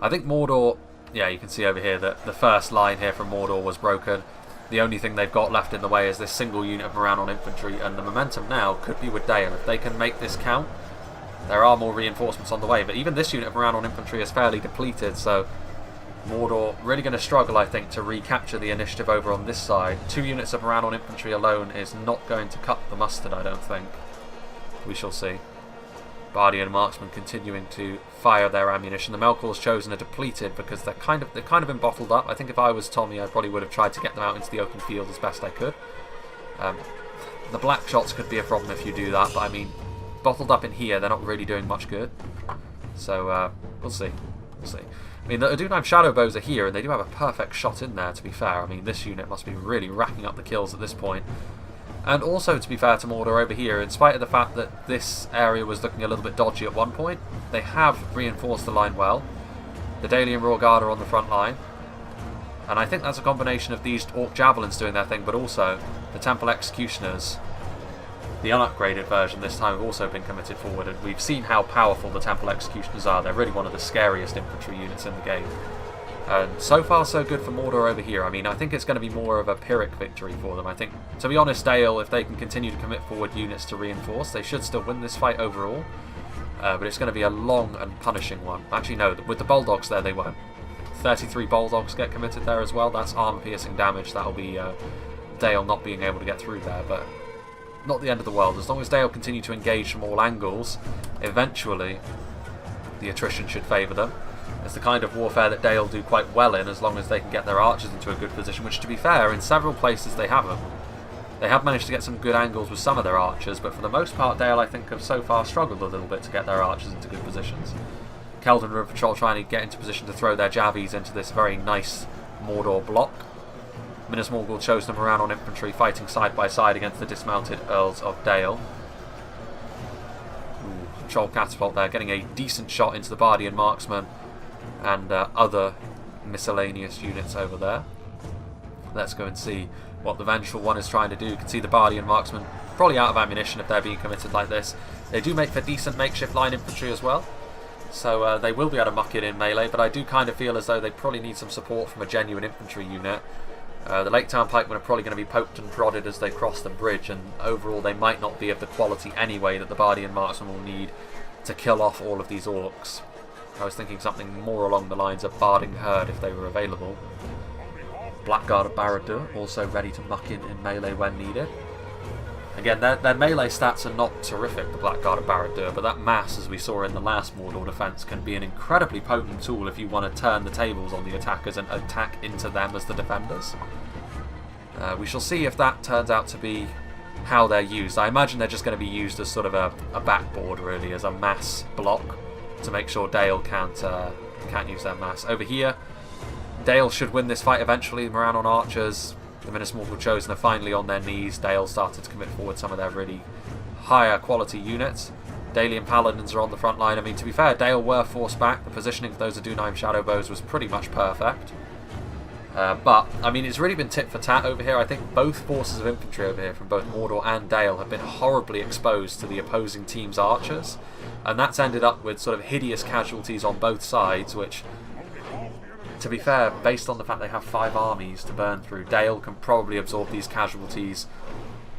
I think Mordor, yeah, you can see over here that the first line here from Mordor was broken. The only thing they've got left in the way is this single unit of Marone infantry, and the momentum now could be with Dale. If they can make this count, there are more reinforcements on the way, but even this unit of Marone infantry is fairly depleted, so Mordor really going to struggle, I think, to recapture the initiative over on this side. 2 units of Marone infantry alone is not going to cut the mustard, I don't think. We shall see. Bardian marksmen continuing to fire their ammunition. The Melkors chosen are depleted because they've kind of been bottled up. I think if I was Tommy, I probably would have tried to get them out into the open field as best I could. The black shots could be a problem if you do that, but I mean, bottled up in here, they're not really doing much good. So we'll see. We'll see. I mean, the Adunheim shadow bows are here, and they do have a perfect shot in there, to be fair. I mean, this unit must be really racking up the kills at this point. And also, to be fair to Mordor over here, in spite of the fact that this area was looking a little bit dodgy at one point, they have reinforced the line well. The DALIAN Royal Guard are on the front line. And I think that's a combination of these Orc Javelins doing their thing, but also the Temple Executioners, the unupgraded version this time, have also been committed forward. And we've seen how powerful the Temple Executioners are. They're really one of the scariest infantry units in the game. And so far so good for Mordor over here. I mean, I think it's going to be more of a Pyrrhic victory for them. I think, to be honest, Dale, if they can continue to commit forward units to reinforce, they should still win this fight overall. But it's going to be a long and punishing one. Actually, no, with the Bulldogs there, they won't. 33 Bulldogs get committed there as well. That's armor-piercing damage. That'll be Dale not being able to get through there, but not the end of the world. As long as Dale continue to engage from all angles, eventually the attrition should favour them. It's the kind of warfare that Dale do quite well in, as long as they can get their archers into a good position, which, to be fair, in several places they haven't. They have managed to get some good angles with some of their archers, but for the most part, Dale, I think, have so far struggled a little bit to get their archers into good positions. Keldon River Patrol trying to get into position to throw their javies into this very nice Mordor block. Minas Morgul chosen Marone infantry fighting side by side against the dismounted Earls of Dale. Patrol catapult there, getting a decent shot into the Bardian marksman and other miscellaneous units over there. Let's go and see what the vengeful one is trying to do. You can see the Bardian marksmen probably out of ammunition if they're being committed like this. They do make for decent makeshift line infantry as well, so they will be able to muck it in melee, but I do kind of feel as though they probably need some support from a genuine infantry unit. The Lake Town pikemen are probably going to be poked and prodded as they cross the bridge, and overall they might not be of the quality anyway that the Bardian marksmen will need to kill off all of these orcs. I was thinking something more along the lines of Barding Herd if they were available. Blackguard of Barad-dûr also ready to muck in melee when needed. Again, their melee stats are not terrific, the Blackguard of Barad-dûr, but that mass, as we saw in the last Mordor defence, can be an incredibly potent tool if you want to turn the tables on the attackers and attack into them as the defenders. We shall see if that turns out to be how they're used. I imagine they're just going to be used as sort of a backboard, really, as a mass block, to make sure Dale can't use their mass. Over here, Dale should win this fight eventually. Marone archers, the Minas Morgul chosen are finally on their knees. Dale started to commit forward some of their really higher quality units. DALIAN paladins are on the front line. I mean, to be fair, Dale were forced back. The positioning of those Adunheim shadow bows was pretty much perfect. But, I mean, it's really been tit for tat over here. I think both forces of infantry over here from both Mordor and Dale have been horribly exposed to the opposing team's archers. And that's ended up with sort of hideous casualties on both sides, which, to be fair, based on the fact they have 5 armies to burn through, Dale can probably absorb these casualties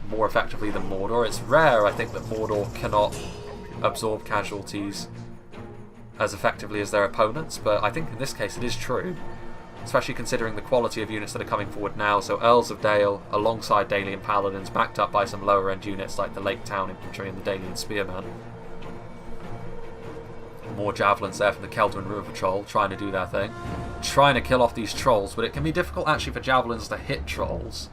more effectively than Mordor. It's rare, I think, that Mordor cannot absorb casualties as effectively as their opponents, but I think in this case it is true, especially considering the quality of units that are coming forward now. So Earls of Dale alongside DALIAN Paladins, backed up by some lower end units like the Lake Town Infantry and the DALIAN Spearmen. More javelins there from the Keldwyn River Patrol, trying to do their thing, trying to kill off these trolls, but it can be difficult actually for javelins to hit trolls.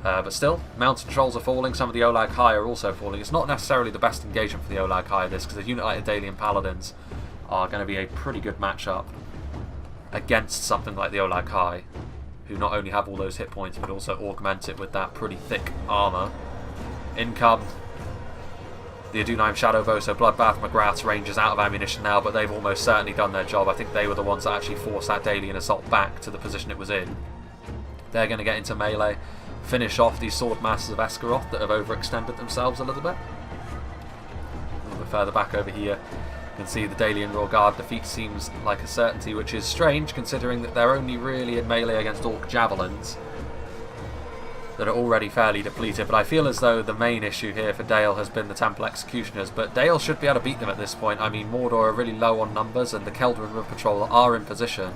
But still, mounted trolls are falling, some of the Olag High are also falling. It's not necessarily the best engagement for the Olag High this, because a unit like the DALIAN Paladins are going to be a pretty good matchup against something like the Olag High, who not only have all those hit points, but also augment it with that pretty thick armour. In come the Adunheim Shadowbow, so Bloodbath McGrath's range is out of ammunition now, but they've almost certainly done their job. I think they were the ones that actually forced that DALIAN assault back to the position it was in. They're going to get into melee, finish off these sword masses of Esgaroth that have overextended themselves a little bit. A little bit further back over here, you can see the DALIAN Royal Guard defeat seems like a certainty, which is strange considering that they're only really in melee against Orc Javelins that are already fairly depleted. But I feel as though the main issue here for Dale has been the Temple Executioners, but Dale should be able to beat them at this point. I mean, Mordor are really low on numbers and the Keldwyn River Patrol are in position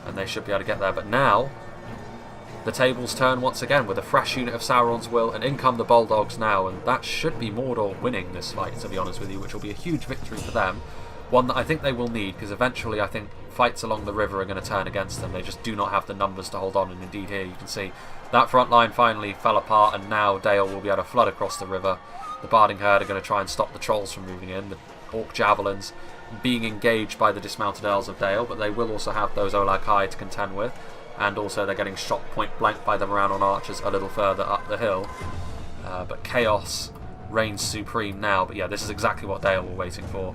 and they should be able to get there. But now the tables turn once again with a fresh unit of Sauron's Will, and in come the Bulldogs now, and that should be Mordor winning this fight, to be honest with you, which will be a huge victory for them. One that I think they will need, because eventually I think fights along the river are going to turn against them. They just do not have the numbers to hold on, and indeed here you can see that front line finally fell apart, and now Dale will be able to flood across the river. The Barding Herd are going to try and stop the trolls from moving in. The Orc Javelins being engaged by the dismounted Earls of Dale, but they will also have those Olag High to contend with, and also they're getting shot point blank by the Marone archers a little further up the hill. But chaos reigns supreme now. But yeah, this is exactly what Dale were waiting for.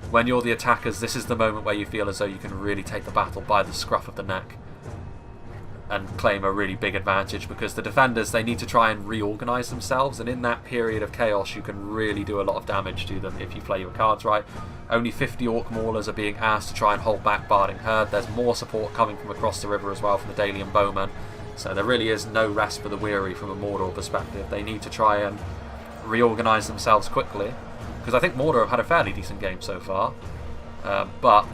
When you're the attackers, this is the moment where you feel as though you can really take the battle by the scruff of the neck and claim a really big advantage, because the defenders, they need to try and reorganise themselves, and in that period of chaos you can really do a lot of damage to them if you play your cards right. Only 50 Orc Maulers are being asked to try and hold back Barding Herd. There's more support coming from across the river as well from the DALIAN Bowmen, so there really is no rest for the weary from a Mordor perspective. They need to try and reorganise themselves quickly, because I think Mordor have had a fairly decent game so far, but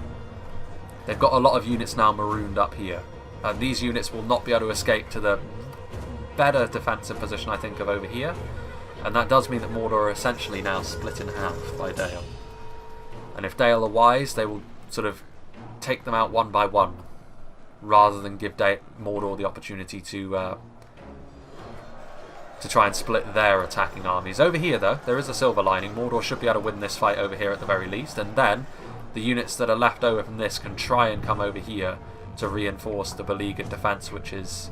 they've got a lot of units now marooned up here. And these units will not be able to escape to the better defensive position, I think, of over here. And that does mean that Mordor are essentially now split in half by Dale. And if Dale are wise, they will sort of take them out one by one, rather than give Mordor the opportunity to try and split their attacking armies. Over here, though, there is a silver lining. Mordor should be able to win this fight over here at the very least. And then the units that are left over from this can try and come over here to reinforce the beleaguered defence, which is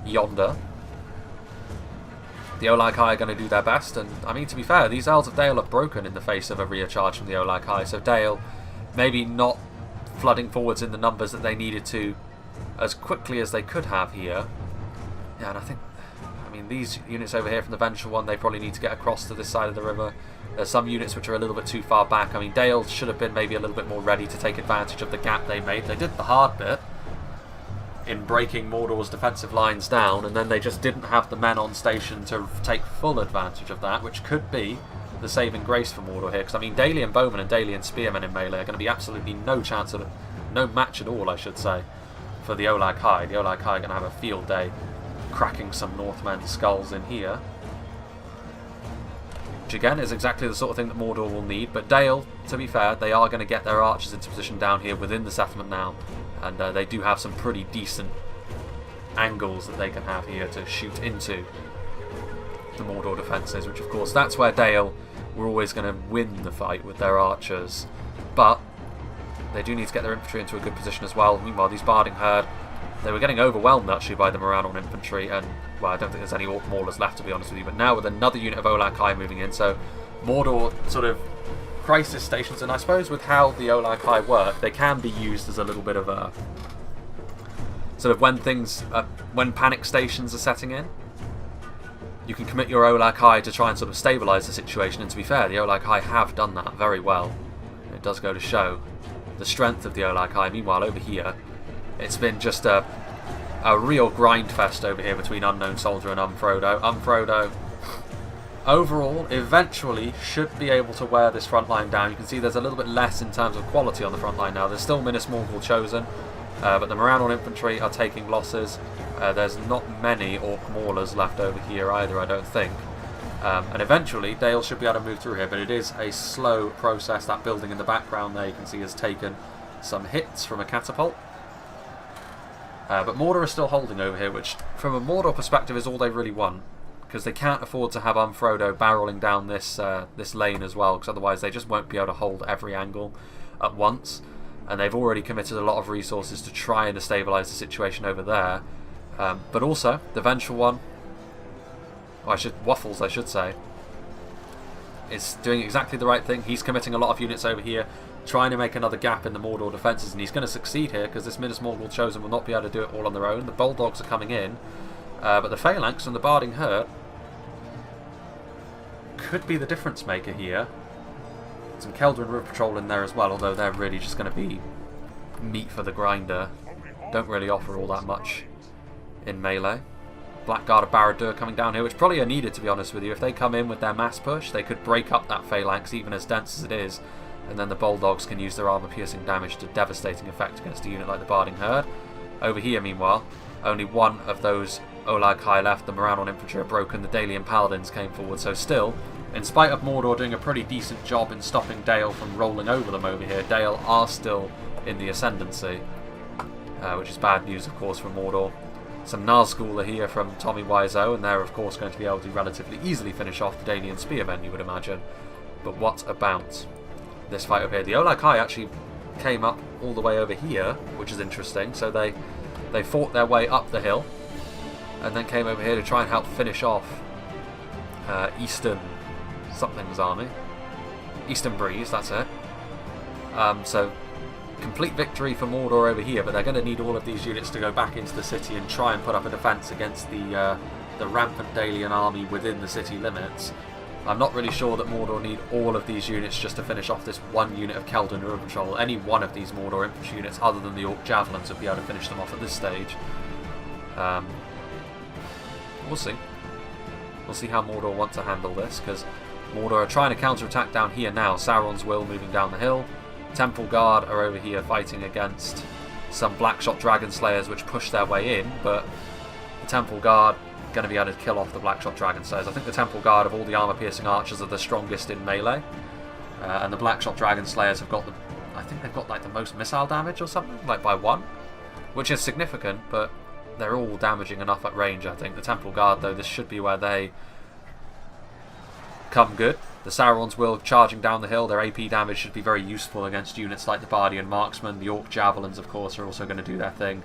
yonder. The Olag High are going to do their best, and I mean, to be fair, these Earls of Dale are broken in the face of a rear charge from the Olag High, so Dale maybe not flooding forwards in the numbers that they needed to as quickly as they could have here. Yeah, and I mean, these units over here from the Vengeful One, they probably need to get across to this side of the river. There's some units which are a little bit too far back. I mean, Dale should have been maybe a little bit more ready to take advantage of the gap they made. They did the hard bit in breaking Mordor's defensive lines down, and then they just didn't have the men on station to take full advantage of that, which could be the saving grace for Mordor here. Because, I mean, DALIAN Bowmen and DALIAN Spearmen in melee are going to be absolutely no match at all, I should say, for the Olag High. The Olag High are going to have a field day cracking some Northmen skulls in here, which again is exactly the sort of thing that Mordor will need. But Dale, to be fair, they are going to get their archers into position down here within the settlement now, and they do have some pretty decent angles that they can have here to shoot into the Mordor defences, which of course that's where Dale were always going to win the fight with their archers. But they do need to get their infantry into a good position as well. Meanwhile, these Barding Herd, they were getting overwhelmed actually by the Marone infantry, and well, I don't think there's any Orc Maulers left, to be honest with you. But now with another unit of Olag High moving in, so Mordor sort of crisis stations, and I suppose with how the Olag High work, they can be used as a little bit of a sort of when panic stations are setting in, you can commit your Olag High to try and sort of stabilise the situation. And to be fair, the Olag High have done that very well. It does go to show the strength of the Olag High. Meanwhile, over here, it's been just a real grind fest over here between Unknown Soldier and Unfrodo. Unfrodo, overall, eventually should be able to wear this front line down. You can see there's a little bit less in terms of quality on the front line now. There's still Minas Morgul chosen, but the MARONE infantry are taking losses. There's not many Orc Maulers left over here either, I don't think. And eventually, Dale should be able to move through here, but it is a slow process. That building in the background there, you can see, has taken some hits from a catapult. But Mordor is still holding over here, which, from a Mordor perspective, is all they really want, because they can't afford to have Unfrodo barreling down this this lane as well, because otherwise they just won't be able to hold every angle at once. And they've already committed a lot of resources to try and stabilise the situation over there. But also, the Vengeful One, Waffles I should say, is doing exactly the right thing. He's committing a lot of units over here, trying to make another gap in the Mordor defences, and he's going to succeed here because this Minas Morgul chosen will not be able to do it all on their own. The Bulldogs are coming in, but the Phalanx and the Barding Herd could be the difference maker here. Some Keldrin River Patrol in there as well, although they're really just going to be meat for the grinder. Don't really offer all that much in melee. Blackguard of Barad-dûr coming down here, which probably are needed, to be honest with you. If they come in with their mass push, they could break up that Phalanx, even as dense as it is, and then the Bulldogs can use their armor-piercing damage to devastating effect against a unit like the Barding Herd. Over here, meanwhile, only one of those Olag High left. The Morannon infantry are broken. The Dalian Paladins came forward, so still, in spite of Mordor doing a pretty decent job in stopping Dale from rolling over them over here, Dale are still in the ascendancy, which is bad news, of course, for Mordor. Some Nazgul are here from Tommy Wiseau, and they're of course going to be able to relatively easily finish off the Dalian Spearmen, you would imagine. But what about this fight over here? The Olag High actually came up all the way over here, which is interesting. So they fought their way up the hill, and then came over here to try and help finish off Eastern something's army. Eastern Breeze, that's it. So complete victory for Mordor over here, but they're going to need all of these units to go back into the city and try and put up a defence against the rampant Dalian army within the city limits. I'm not really sure that Mordor need all of these units just to finish off this one unit of Keldrin River Patrol. Any one of these Mordor infantry units, other than the Orc Javelins, would be able to finish them off at this stage. We'll see. We'll see how Mordor want to handle this, because Mordor are trying to counter-attack down here now. Sauron's Will moving down the hill. Temple Guard are over here fighting against some Blackshot Dragon Slayers which push their way in, but the Temple Guard are going to be able to kill off the Blackshot Dragon Slayers. I think the Temple Guard of all the armor-piercing archers are the strongest in melee, and the Blackshot Dragon Slayers have got I think they've got like the most missile damage or something, like by one, which is significant, but they're all damaging enough at range, I think. The Temple Guard, though, this should be where they come good. The Sauron's Will charging down the hill, their AP damage should be very useful against units like the Bardian Marksmen. The Orc Javelins, of course, are also going to do their thing.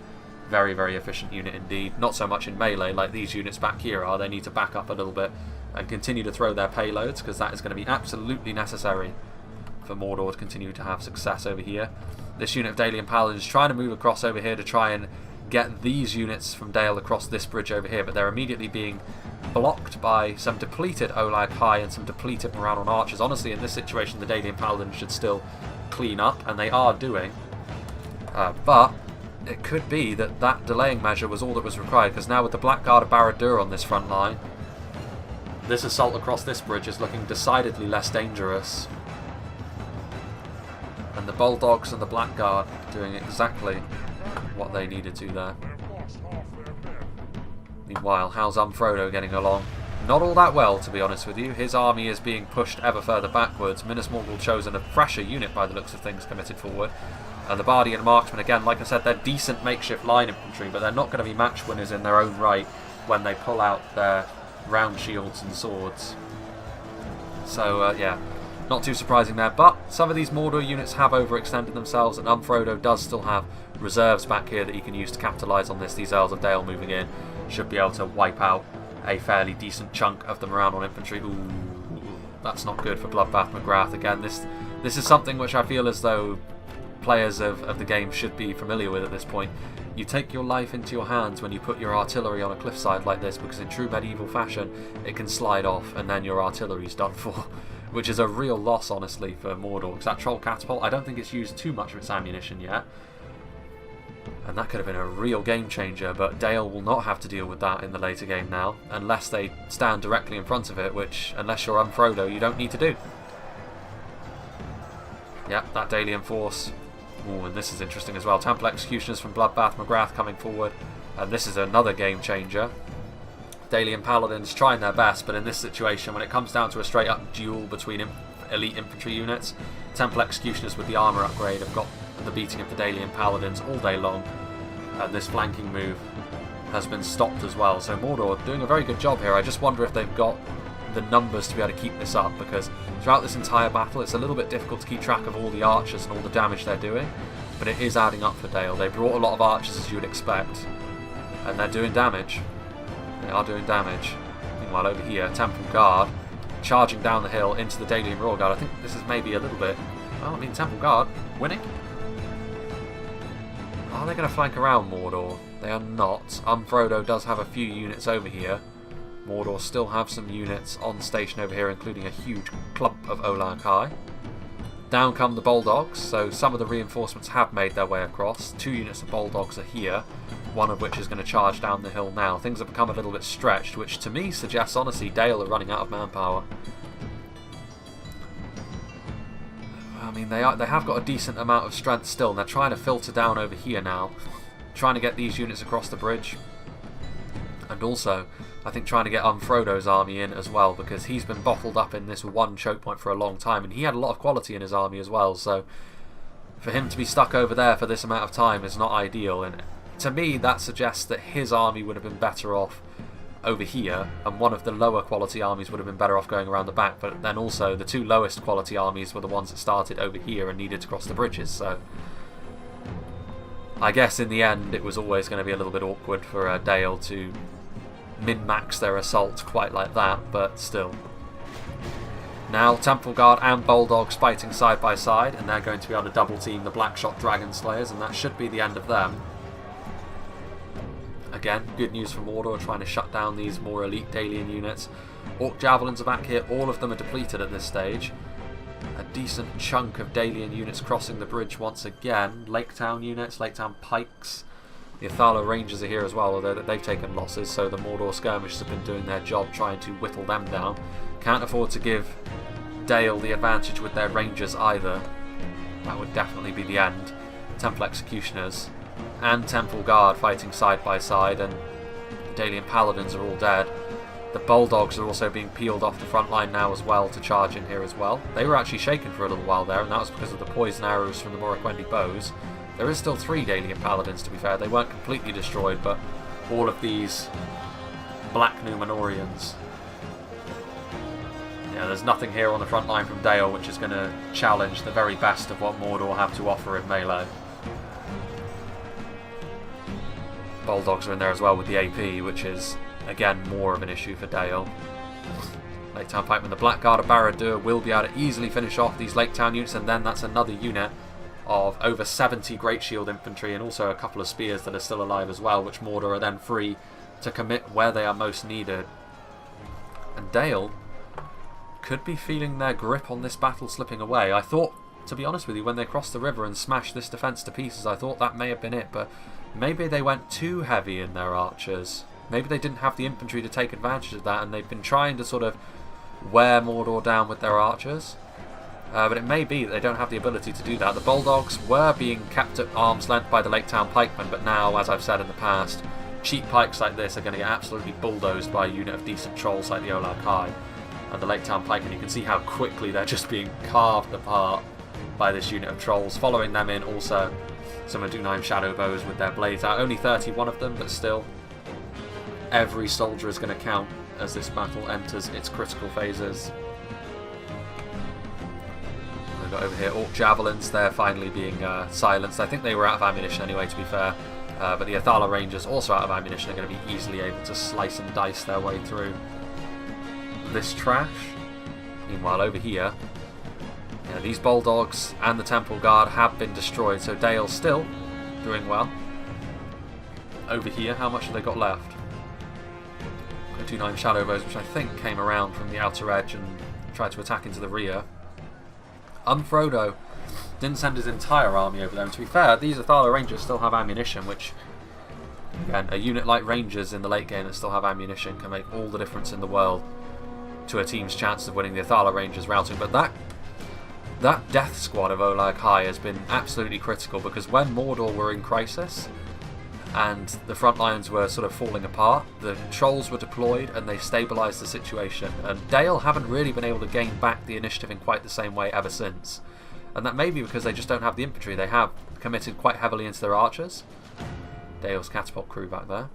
Very, very efficient unit indeed. Not so much in melee like these units back here are. They need to back up a little bit and continue to throw their payloads, because that is going to be absolutely necessary for Mordor to continue to have success over here. This unit of Dalian Paladins is trying to move across over here to try and get these units from Dale across this bridge over here, but they're immediately being blocked by some depleted Olag High and some depleted Morannon archers. Honestly, in this situation, the Dalian Paladins should still clean up, and they are doing. But it could be that that delaying measure was all that was required, because now with the Blackguard of Barad-dûr on this front line, this assault across this bridge is looking decidedly less dangerous. And the Bulldogs and the Blackguard doing exactly what they needed to there. Meanwhile, how's Unfrodo getting along? Not all that well, to be honest with you. His army is being pushed ever further backwards. Minas Morgul chosen a fresher unit by the looks of things committed forward. And the Bardian Marksmen, again, like I said, they're decent makeshift line infantry, but they're not going to be match winners in their own right when they pull out their round shields and swords. So, yeah, not too surprising there. But some of these Mordor units have overextended themselves, and Unfrodo does still have reserves back here that he can use to capitalise on this. These Earls of Dale moving in should be able to wipe out a fairly decent chunk of the Morannon infantry. Ooh, that's not good for Bloodbath McGrath. Again, this is something which I feel as though players of the game should be familiar with at this point. You take your life into your hands when you put your artillery on a cliffside like this, because in true medieval fashion it can slide off and then your artillery's done for. which is a real loss, honestly, for Mordor, because that Troll Catapult, I don't think it's used too much of its ammunition yet. And that could have been a real game changer, but Dale will not have to deal with that in the later game now, unless they stand directly in front of it, which, unless you're Frodo, you don't need to do. Yep, that DALIAN force. Ooh, and this is interesting as well. Temple Executioners from Bloodbath McGrath coming forward, and this is another game changer. DALIAN Paladins trying their best, but in this situation, when it comes down to a straight-up duel between elite infantry units, Temple Executioners with the armour upgrade have got the beating of the DALIAN Paladins all day long. This flanking move has been stopped as well, so Mordor doing a very good job here. I just wonder if they've got the numbers to be able to keep this up, because throughout this entire battle it's a little bit difficult to keep track of all the archers and all the damage they're doing, but it is adding up for Dale. They brought a lot of archers, as you would expect, and they're doing damage. They are doing damage. Meanwhile over here, Temple Guard charging down the hill into the DALIAN Royal Guard. I think this is maybe a little bit... well, I mean, Temple Guard winning? Are they going to flank around Mordor? They are not. Frodo does have a few units over here. Mordor still have some units on station over here, including a huge clump of Olar Kai. Down come the Bulldogs, so some of the reinforcements have made their way across. 2 units of Bulldogs are here, one of which is going to charge down the hill now. Things have become a little bit stretched, which to me suggests, honestly, Dale are running out of manpower. I mean, they have got a decent amount of strength still, and they're trying to filter down over here now, trying to get these units across the bridge. And also, I think trying to get Frodo's army in as well, because he's been bottled up in this one choke point for a long time, and he had a lot of quality in his army as well, so for him to be stuck over there for this amount of time is not ideal. And to me, that suggests that his army would have been better off over here, and one of the lower quality armies would have been better off going around the back, but then also the 2 lowest quality armies were the ones that started over here and needed to cross the bridges, so I guess in the end it was always going to be a little bit awkward for Dale to min-max their assault quite like that, but still. Now Temple Guard and Bulldogs fighting side by side, and they're going to be able to double team the Blackshot Dragon Slayers, and that should be the end of them. Again, good news for Mordor, trying to shut down these more elite DALIAN units. Orc Javelins are back here, all of them are depleted at this stage. A decent chunk of DALIAN units crossing the bridge once again. Lake Town units, Lake Town Pikes. The Athala Rangers are here as well, although they've taken losses, so the Mordor skirmishers have been doing their job trying to whittle them down. Can't afford to give Dale the advantage with their Rangers either. That would definitely be the end. Temple Executioners and Temple Guard fighting side by side, and the DALIAN Paladins are all dead. The Bulldogs are also being peeled off the front line now as well to charge in here as well. They were actually shaken for a little while there, and that was because of the poison arrows from the Morroquendi bows. There is still 3 DALIAN Paladins, to be fair. They weren't completely destroyed, but all of these Black Númenóreans. Yeah, there's nothing here on the front line from Dale which is going to challenge the very best of what Mordor have to offer in melee. Bulldogs are in there as well with the AP, which is, again, more of an issue for Dale. Lake Town Pikemen, the Blackguard of Barad-dûr will be able to easily finish off these Lake Town units, and then that's another unit of over 70 Great Shield infantry and also a couple of spears that are still alive as well, which Mordor are then free to commit where they are most needed. And Dale could be feeling their grip on this battle slipping away. I thought, to be honest with you, when they crossed the river and smashed this defence to pieces, I thought that may have been it, but maybe they went too heavy in their archers. Maybe they didn't have the infantry to take advantage of that, and they've been trying to sort of wear Mordor down with their archers. But it may be that they don't have the ability to do that. The Bulldogs were being kept at arm's length by the Lake Town Pikemen, but now, as I've said in the past, cheap pikes like this are going to get absolutely bulldozed by a unit of decent trolls like the Olar Kai and the Lake Town Pikemen. You can see how quickly they're just being carved apart by this unit of trolls. Following them in also some Adunheim Shadow Bows with their blades out. Only 31 of them, but still, every soldier is going to count as this battle enters its critical phases. We've got over here Orc Javelins, they're finally being silenced. I think they were out of ammunition anyway, to be fair. But the Athala Rangers, also out of ammunition, are going to be easily able to slice and dice their way through this trash. Meanwhile, over here, these Bulldogs and the Temple Guard have been destroyed, so Dale's still doing well. Over here, how much have they got left? 29 Shadow Bows, which I think came around from the outer edge and tried to attack into the rear. Frodo didn't send his entire army over there, and to be fair, these Athala Rangers still have ammunition, which, again, a unit like Rangers in the late game that still have ammunition can make all the difference in the world to a team's chance of winning the Athala Rangers routing. But that death squad of Olag High has been absolutely critical, because when Mordor were in crisis and the front lines were sort of falling apart, the trolls were deployed and they stabilised the situation, and Dale haven't really been able to gain back the initiative in quite the same way ever since. And that may be because they just don't have the infantry. They have committed quite heavily into their archers. Dale's catapult crew back there.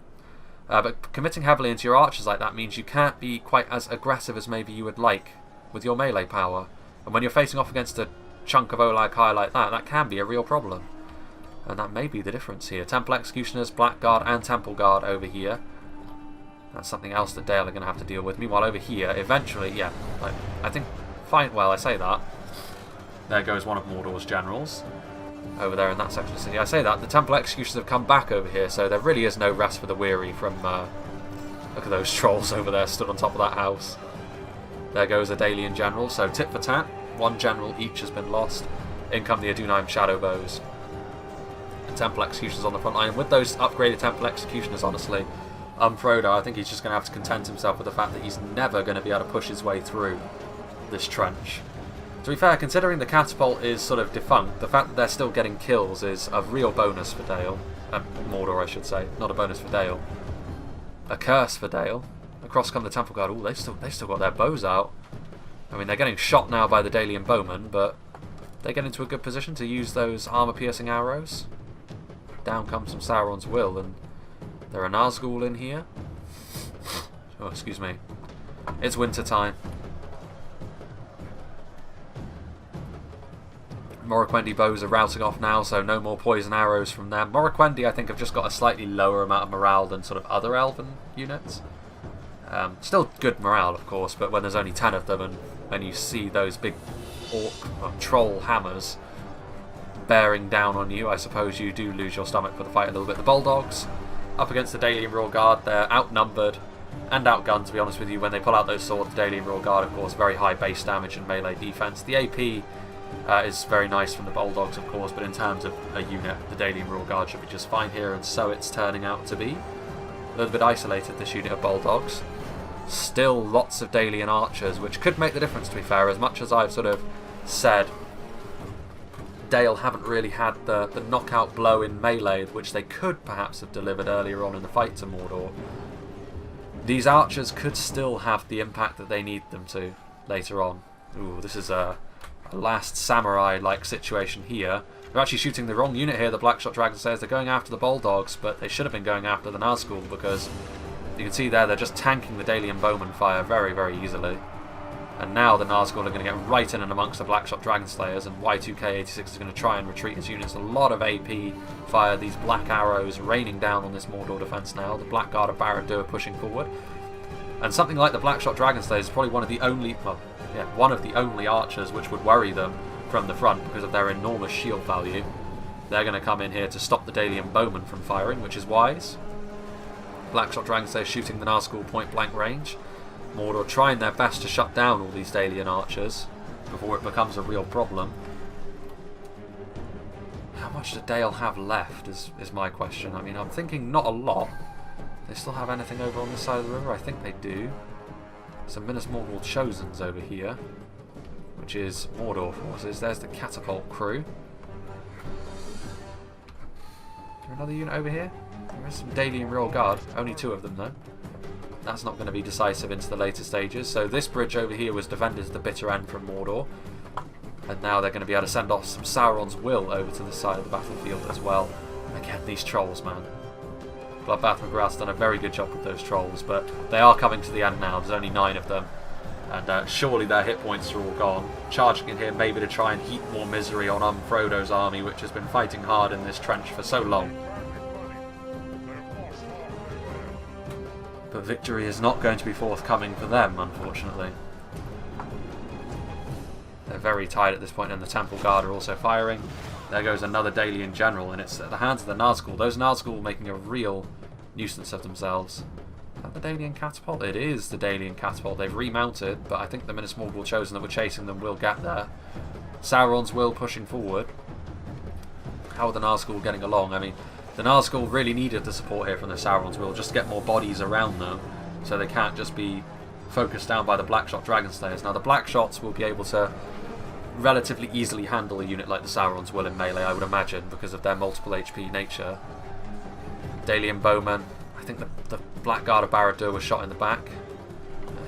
But committing heavily into your archers like that means you can't be quite as aggressive as maybe you would like with your melee power. And when you're facing off against a chunk of Olag High like that, that can be a real problem. And that may be the difference here. Temple Executioners, Blackguard and Temple Guard over here. That's something else that Dale are going to have to deal with. Meanwhile over here, eventually, yeah, like, I think, fine, well, I say that. There goes one of Mordor's generals over there in that section of the city. I say that, the Temple Executioners have come back over here, so there really is no rest for the weary from, look at those trolls over there stood on top of that house. There goes a DALIAN general, so tit for tat, one general each has been lost. In come the Adunheim Shadow Bows. Temple Executioners on the front line. And with those upgraded Temple Executioners, honestly, Frodo, I think he's just going to have to content himself with the fact that he's never going to be able to push his way through this trench. To be fair, considering the catapult is sort of defunct, the fact that they're still getting kills is a real bonus for Dale. Mordor, I should say. Not a bonus for Dale. A curse for Dale. Across come the Temple Guard. Ooh, they've still got their bows out. I mean, they're getting shot now by the DALIAN bowmen, but they get into a good position to use those armour-piercing arrows. Down comes some Sauron's Will, and there are Nazgul in here. Oh, excuse me. It's winter time. Morroquendi bows are routing off now, so no more poison arrows from them. Morroquendi, I think, have just got a slightly lower amount of morale than sort of other elven units. Still good morale, of course, but when there's only 10 of them, and when you see those big troll hammers bearing down on you, I suppose you do lose your stomach for the fight a little bit. The Bulldogs, up against the DALIAN Royal Guard, they're outnumbered and outgunned, to be honest with you. When they pull out those swords, the DALIAN Royal Guard, of course, very high base damage and melee defense. The AP is very nice from the Bulldogs, of course, but in terms of a unit, the DALIAN Royal Guard should be just fine here, and so it's turning out to be. A little bit isolated, this unit of Bulldogs. Still lots of DALIAN archers, which could make the difference, to be fair. As much as I've sort of said Dale haven't really had the knockout blow in melee, which they could perhaps have delivered earlier on in the fight to Mordor, these archers could still have the impact that they need them to later on. Ooh, this is a last samurai-like situation here. They're actually shooting the wrong unit here, the Blackshot Dragon Slayers. They're going after the Bulldogs, but they should have been going after the Nazgul, because you can see there they're just tanking the DALIAN bowman fire very, very easily. And now the Nazgul are going to get right in and amongst the Blackshot Dragon Slayers, and Y2K86 is going to try and retreat his units. A lot of AP fire, these black arrows raining down on this Mordor defence now. The Blackguard of Barad-dûr are pushing forward. And something like the Blackshot Dragon Slayers is probably one of the only, well, yeah, one of the only archers which would worry them from the front because of their enormous shield value. They're going to come in here to stop the DALIAN bowmen from firing, which is wise. Blackshot Dragon Slayers shooting the Nazgul point blank range. Mordor trying their best to shut down all these DALIAN archers before it becomes a real problem. How much does Dale have left is my question. I mean, I'm thinking not a lot. They still have anything over on this side of the river? I think they do. Some Minas Morgul Chosens over here, which is Mordor forces. There's the catapult crew. Is there another unit over here? There is some DALIAN Royal Guard. Only 2 of them though. That's not going to be decisive into the later stages. So this bridge over here was defended at the bitter end from Mordor. And now they're going to be able to send off some Sauron's Will over to the side of the battlefield as well. Again, these trolls, man. Bloodbath McGrath's done a very good job with those trolls, but they are coming to the end now. There's only 9 of them. And surely their hit points are all gone. Charging in here maybe to try and heap more misery on Frodo's army, which has been fighting hard in this trench for so long. But victory is not going to be forthcoming for them, unfortunately. They're very tired at this point, and the Temple Guard are also firing. There goes another DALIAN general, and it's at the hands of the Nazgul. Those Nazgul making a real nuisance of themselves. that the DALIAN catapult? It is the DALIAN catapult. They've remounted, but I think the Minas Morgul Chosen that were chasing them will get there. Sauron's Will pushing forward. How are the Nazgul getting along? I mean, the Nazgul really needed the support here from the Sauron's Will just to get more bodies around them, so they can't just be focused down by the Blackshot Dragonslayers. Now, the Blackshots will be able to relatively easily handle a unit like the Sauron's Will in melee, I would imagine, because of their multiple HP nature. DALIAN Bowmen. I think the Black Guard of Barad-dûr was shot in the back.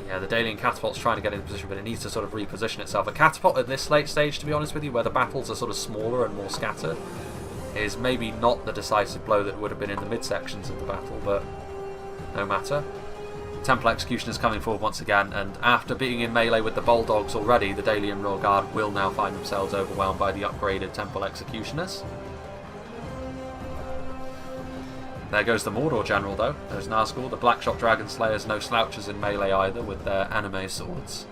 Yeah, the DALIAN catapult's trying to get into position, but it needs to sort of reposition itself. A catapult at this late stage, to be honest with you, where the battles are sort of smaller and more scattered, is maybe not the decisive blow that would have been in the mid-sections of the battle, but no matter. Temple Executioners coming forward once again, and after being in melee with the Bulldogs already, the DALIAN Royal Guard will now find themselves overwhelmed by the upgraded Temple Executioners. There goes the Mordor General, though. There's Nazgul. The Blackshot Dragonslayers, no slouches in melee either, with their anime swords.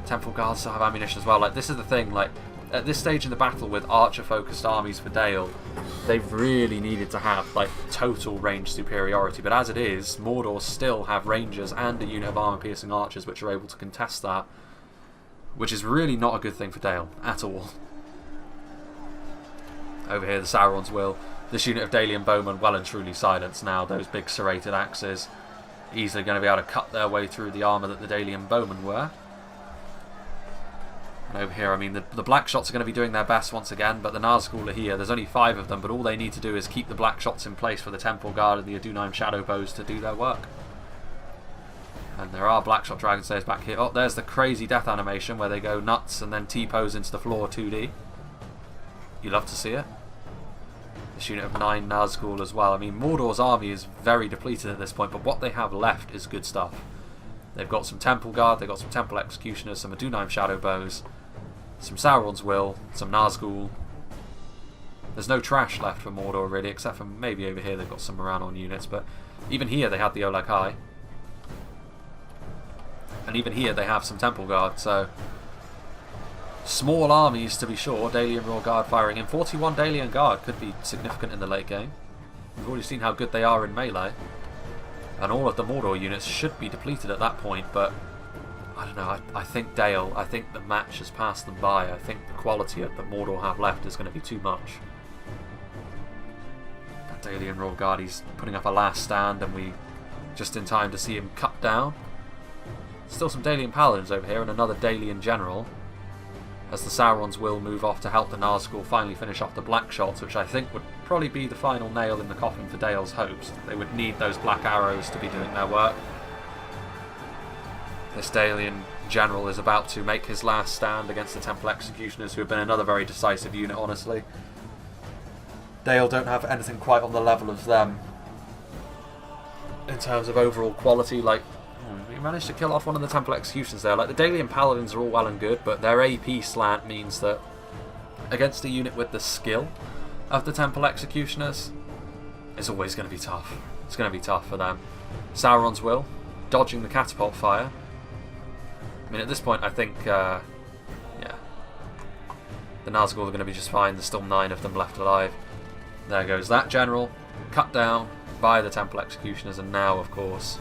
Temple Guards still have ammunition as well. Like, this is the thing, like, at this stage in the battle with archer-focused armies for Dale, they really needed to have, like, total range superiority. But as it is, Mordor still have rangers and a unit of armor-piercing archers which are able to contest that, which is really not a good thing for Dale, at all. Over here, the Sauron's Will. This unit of DALIAN Bowmen well and truly silenced now. Those big serrated axes easily going to be able to cut their way through the armour that the DALIAN Bowmen were. And over here, I mean, the Blackshots are going to be doing their best once again, but the Nazgul are here. There's only 5 of them, but all they need to do is keep the Blackshots in place for the Temple Guard and the Adunheim Shadow Bows to do their work. And there are Blackshot Dragonslayers back here. Oh, there's the crazy death animation where they go nuts and then T-pose into the floor 2D. You love to see it. This unit of 9 Nazgul as well. I mean, Mordor's army is very depleted at this point, but what they have left is good stuff. They've got some Temple Guard, they've got some Temple Executioners, some Adunheim Shadow Bows, some Sauron's Will, some Nazgul. There's no trash left for Mordor really, except for maybe over here they've got some MARONE units, but even here they had the Oleg High. And even here they have some Temple Guard, so small armies to be sure. DALIAN Royal Guard firing in. 41 DALIAN Guard could be significant in the late game. We've already seen how good they are in melee. And all of the Mordor units should be depleted at that point, but I don't know, I think Dale, I think the match has passed them by. I think the quality that Mordor have left is going to be too much. That DALIAN Royal Guard, he's putting up a last stand, and we just in time to see him cut down. Still some DALIAN Paladins over here, and another DALIAN General, as the Sauron's Will move off to help the Nazgul finally finish off the Blackshots, which I think would probably be the final nail in the coffin for Dale's hopes. They would need those black arrows to be doing their work. This DALIAN General is about to make his last stand against the Temple Executioners, who have been another very decisive unit, honestly. Dale don't have anything quite on the level of them in terms of overall quality. Like, we managed to kill off one of the Temple Executions there. Like, the DALIAN Paladins are all well and good, but their AP slant means that against a unit with the skill of the Temple Executioners, it's always going to be tough. It's going to be tough for them. Sauron's Will, dodging the catapult fire. I mean, at this point, I think, yeah, the Nazgul are going to be just fine. There's still 9 of them left alive. There goes that general, cut down by the Temple Executioners, and now, of course,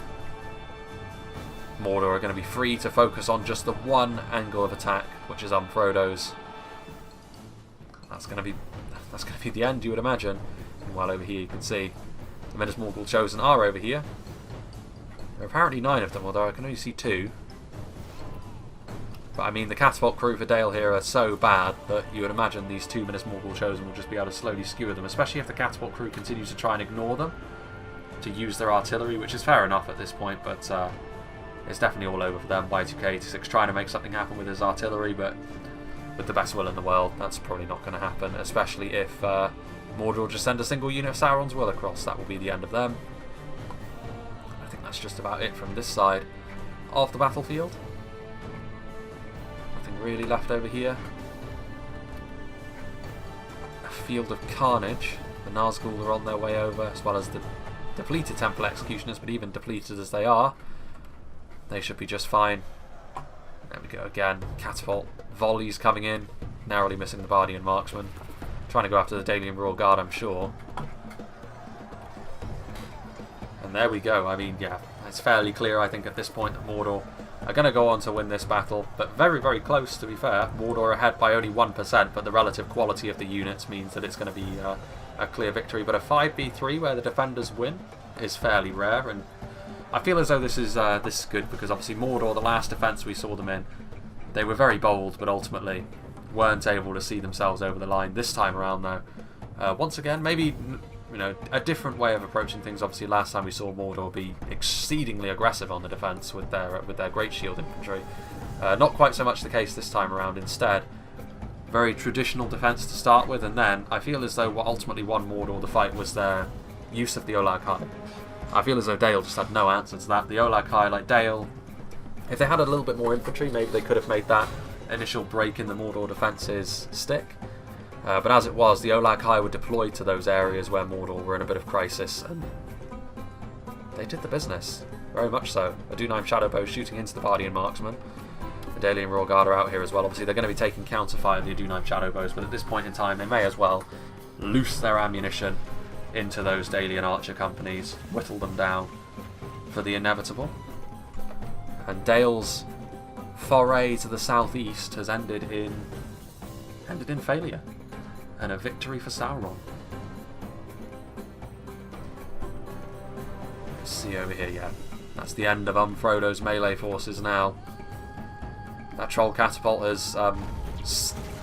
Mordor are going to be free to focus on just the one angle of attack, which is on Frodo's. That's going to be the end, you would imagine. And while over here you can see the Minas Morgul Chosen are over here. There are apparently 9 of them, although I can only see 2. But I mean, the catapult crew for Dale here are so bad that you would imagine these 2 Minas Morgul Chosen will just be able to slowly skewer them, especially if the catapult crew continues to try and ignore them, to use their artillery, which is fair enough at this point, but it's definitely all over for them. Y2K86 trying to make something happen with his artillery, but with the best will in the world, that's probably not going to happen, especially if Mordor just send a single unit of Sauron's Will across. That will be the end of them. I think that's just about it from this side of the battlefield. Nothing really left over here. A field of carnage. The Nazgul are on their way over, as well as the depleted Temple Executioners, but even depleted as they are, they should be just fine. There we go again. Catapult volleys coming in, narrowly missing the Bardian Marksman. Trying to go after the DALIAN Royal Guard, I'm sure. And there we go. I mean, yeah, it's fairly clear, I think, at this point that Mordor are going to go on to win this battle, but very, very close, to be fair. Mordor ahead by only 1%, but the relative quality of the units means that it's going to be a clear victory. But a 5v3 where the defenders win is fairly rare, and I feel as though this is good, because obviously Mordor, the last defence we saw them in, they were very bold, but ultimately weren't able to see themselves over the line. This time around, though, once again, maybe a different way of approaching things. Obviously, last time we saw Mordor be exceedingly aggressive on the defence with their Great Shield infantry. Not quite so much the case this time around. Instead, very traditional defence to start with, and then I feel as though what ultimately won Mordor the fight was their use of the Olag Kai. I feel as though Dale just had no answer to that. The Olag Kai, like Dale, if they had a little bit more infantry, maybe they could have made that initial break in the Mordor defences stick. But as it was, the Olag Kai were deployed to those areas where Mordor were in a bit of crisis, and they did the business. Very much so. A Dunheim Shadowbow shooting into the Bardian Marksman. The Dalian Royal Guard are out here as well. Obviously, they're going to be taking counterfire, the Dunheim Shadowbows, but at this point in time, they may as well loose their ammunition into those Dalian Archer companies, whittle them down for the inevitable. And Dale's foray to the southeast has ended in failure. And a victory for Sauron. Let's see over here, yeah. That's the end of Frodo's melee forces now. That troll catapult has, I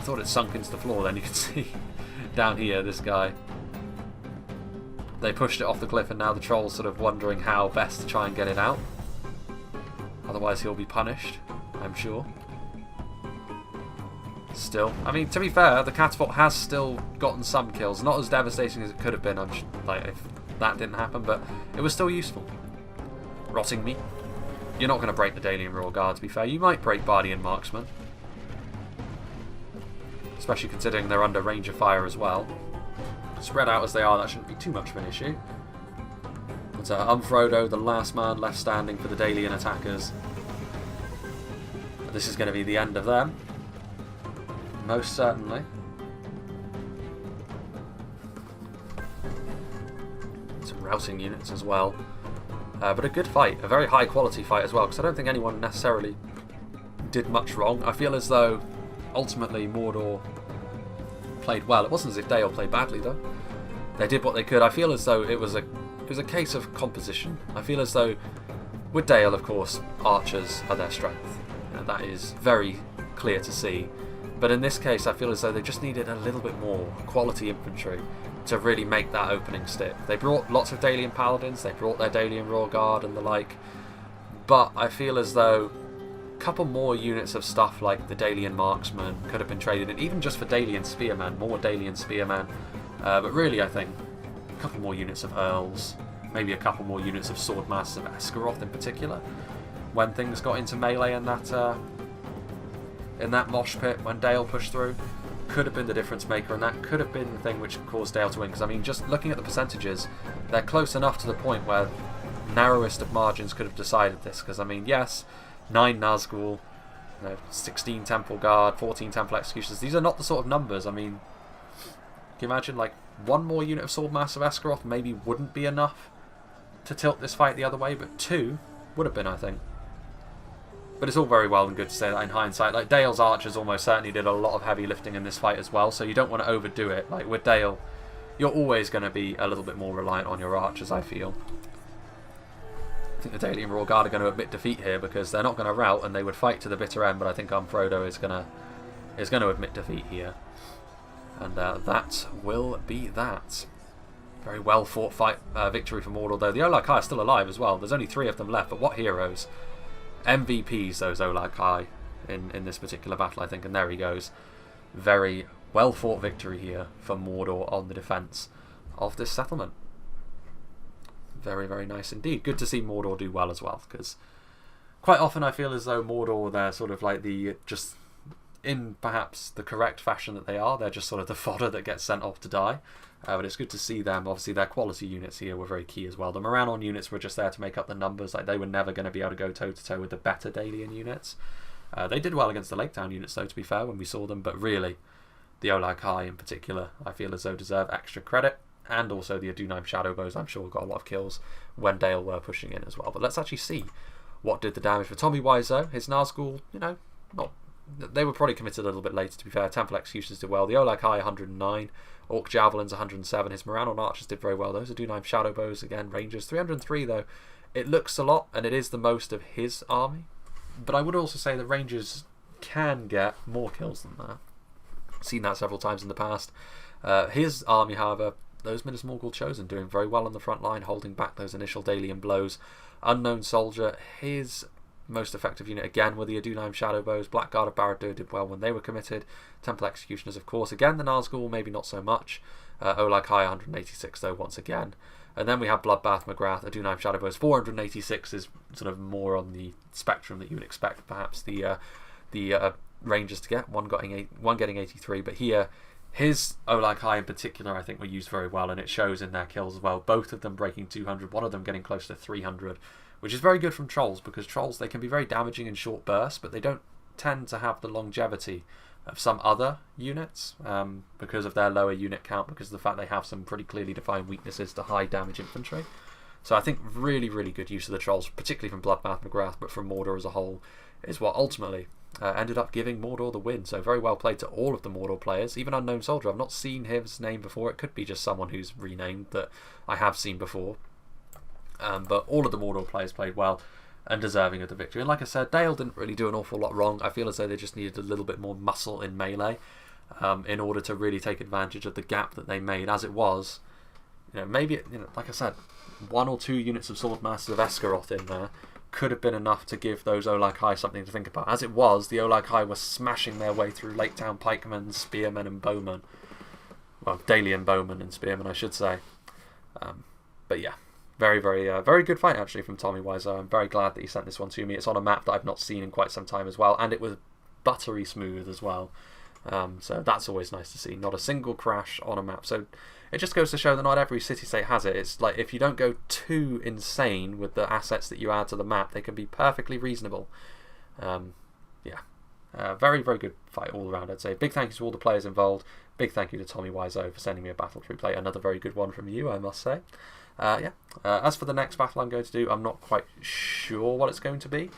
thought it sunk into the floor then. You can see down here, this guy. They pushed it off the cliff, and now the troll's sort of wondering how best to try and get it out. Otherwise he'll be punished, I'm sure. Still, I mean, to be fair, the catapult has still gotten some kills. Not as devastating as it could have been, like, if that didn't happen, but it was still useful. Rotting meat. You're not going to break the Dalian Royal Guard, to be fair. You might break Bardian Marksman. Especially considering they're under range of fire as well. Spread out as they are, that shouldn't be too much of an issue. But Frodo, the last man left standing for the Dalian attackers. This is going to be the end of them. Most certainly. Some routing units as well. But a good fight. A very high quality fight as well, because I don't think anyone necessarily did much wrong. I feel as though ultimately Mordor played well. It wasn't as if Dale played badly though. They did what they could. I feel as though it was a case of composition. I feel as though with Dale, of course, archers are their strength. That is very clear to see. But in this case, I feel as though they just needed a little bit more quality infantry to really make that opening stick. They brought lots of Dalian Paladins, they brought their Dalian Royal Guard and the like, but I feel as though a couple more units of stuff like the Dalian Marksmen could have been traded in, even just for Dalian Spearmen, more Dalian Spearmen. But really, I think a couple more units of Earls, maybe a couple more units of Swordmasters of Esgaroth in particular, when things got into melee in that mosh pit when Dale pushed through, could have been the difference maker, and that could have been the thing which caused Dale to win. Because I mean, just looking at the percentages, they're close enough to the point where narrowest of margins could have decided this. Because I mean, yes, 9 Nazgul, 16 Temple Guard, 14 Temple Executioners. These are not the sort of numbers. I mean, can you imagine like one more unit of Swordmaster of Esgaroth maybe wouldn't be enough to tilt this fight the other way, but 2 would have been, I think. But it's all very well and good to say that in hindsight. Like, Dale's archers almost certainly did a lot of heavy lifting in this fight as well, so you don't want to overdo it. Like, with Dale, you're always going to be a little bit more reliant on your archers, I feel. I think the Dalian Royal Guard are going to admit defeat here, because they're not going to rout, and they would fight to the bitter end, but I think Frodo is going to admit defeat here. And that will be that. Very well fought fight, victory for Mordor, though. The Olag Kai are still alive as well. There's only 3 of them left, but what heroes. MVPs, those Olag Kai, in this particular battle, I think, and there he goes. Very well fought victory here for Mordor on the defence of this settlement. Very, very nice indeed. Good to see Mordor do well as well, because quite often I feel as though Mordor, they're sort of like just in perhaps the correct fashion that they are, they're just sort of the fodder that gets sent off to die. But it's good to see them. Obviously, their quality units here were very key as well. The MARONE units were just there to make up the numbers. Like, they were never going to be able to go toe-to-toe with the better Dalian units. They did well against the Lake Town units, though, to be fair, when we saw them. But really, the Olag Kai in particular, I feel as though deserve extra credit. and also the Adunheim Shadowbows, I'm sure, got a lot of kills when Dale were pushing in as well. But let's actually see what did the damage for Tommy Wiseau. His Nazgul, you know, not... They were probably committed a little bit later, to be fair. Temple Executioners did well. The Olag High, 109. Orc Javelins, 107. His Moranon Archers did very well. Those are Adunheim Shadowbows, again, Rangers. 303, though. It looks a lot, and it is the most of his army. But I would also say the Rangers can get more kills than that. Seen that several times in the past. His army, however, those Minas Morgul Chosen doing very well on the front line, holding back those initial Dalian blows. Unknown Soldier, his most effective unit again were the Adunheim Shadowbows. Blackguard of Barad-dûr did well when they were committed. Temple Executioners, of course. Again, the Nazgul, maybe not so much. Olag High, 186, though, once again. And then we have Bloodbath, McGrath, Adunheim Shadowbows. 486 is sort of more on the spectrum that you would expect, perhaps, the Rangers to get. One getting 83, but here, his Olag High in particular, I think, were used very well, and it shows in their kills as well. Both of them breaking 200, one of them getting close to 300, which is very good from Trolls, because Trolls, they can be very damaging in short bursts, but they don't tend to have the longevity of some other units because of their lower unit count, because of the fact they have some pretty clearly defined weaknesses to high damage infantry. So I think really, really good use of the Trolls, particularly from Bloodbath McGrath, but from Mordor as a whole, is what ultimately ended up giving Mordor the win. So very well played to all of the Mordor players. Even Unknown Soldier, I've not seen his name before. It could be just someone who's renamed that I have seen before. But all of the Mordor players played well and deserving of the victory. And like I said, Dale didn't really do an awful lot wrong. I feel as though they just needed a little bit more muscle in melee in order to really take advantage of the gap that they made. As it was, you know, maybe, you know, like I said, 1 or 2 units of Swordmasters of Esgaroth in there could have been enough to give those Olag High something to think about. As it was, the Olag High were smashing their way through Lake Town pikemen, spearmen and bowmen. Well, Dalian bowmen and spearmen, I should say. But yeah, very, very good fight actually from Tommy Wiseau. I'm very glad that he sent this one to me. It's on a map that I've not seen in quite some time as well, and it was buttery smooth as well. So that's always nice to see. Not a single crash on a map. So it just goes to show that not every city-state has it. It's like if you don't go too insane with the assets that you add to the map, they can be perfectly reasonable. Very, very good fight all around, I'd say. Big thank you to all the players involved. Big thank you to Tommy Wiseau for sending me a battle to replay. Another very good one from you, I must say. As for the next battle I'm going to do, I'm not quite sure what it's going to be.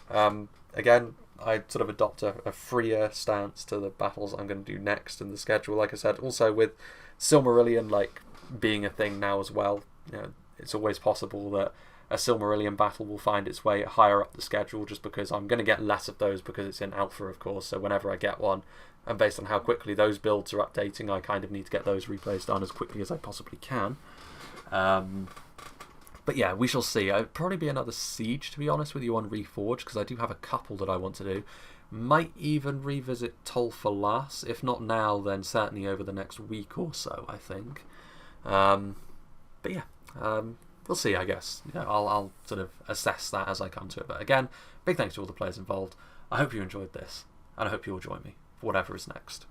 Again, I sort of adopt a freer stance to the battles I'm going to do next in the schedule. Like I said, also with Silmarillion like being a thing now as well, you know, it's always possible that a Silmarillion battle will find its way higher up the schedule, just because I'm going to get less of those because it's in alpha, of course. So whenever I get one, and based on how quickly those builds are updating, I kind of need to get those replays done as quickly as I possibly can. But yeah, we shall see. It'll probably be another siege, to be honest with you, on Reforged, because I do have a couple that I want to do. Might even revisit Tol Falas. If not now, then certainly over the next week or so, I think. But yeah, we'll see, I guess. Yeah, I'll sort of assess that as I come to it. But again, big thanks to all the players involved. I hope you enjoyed this, and I hope you'll join me for whatever is next.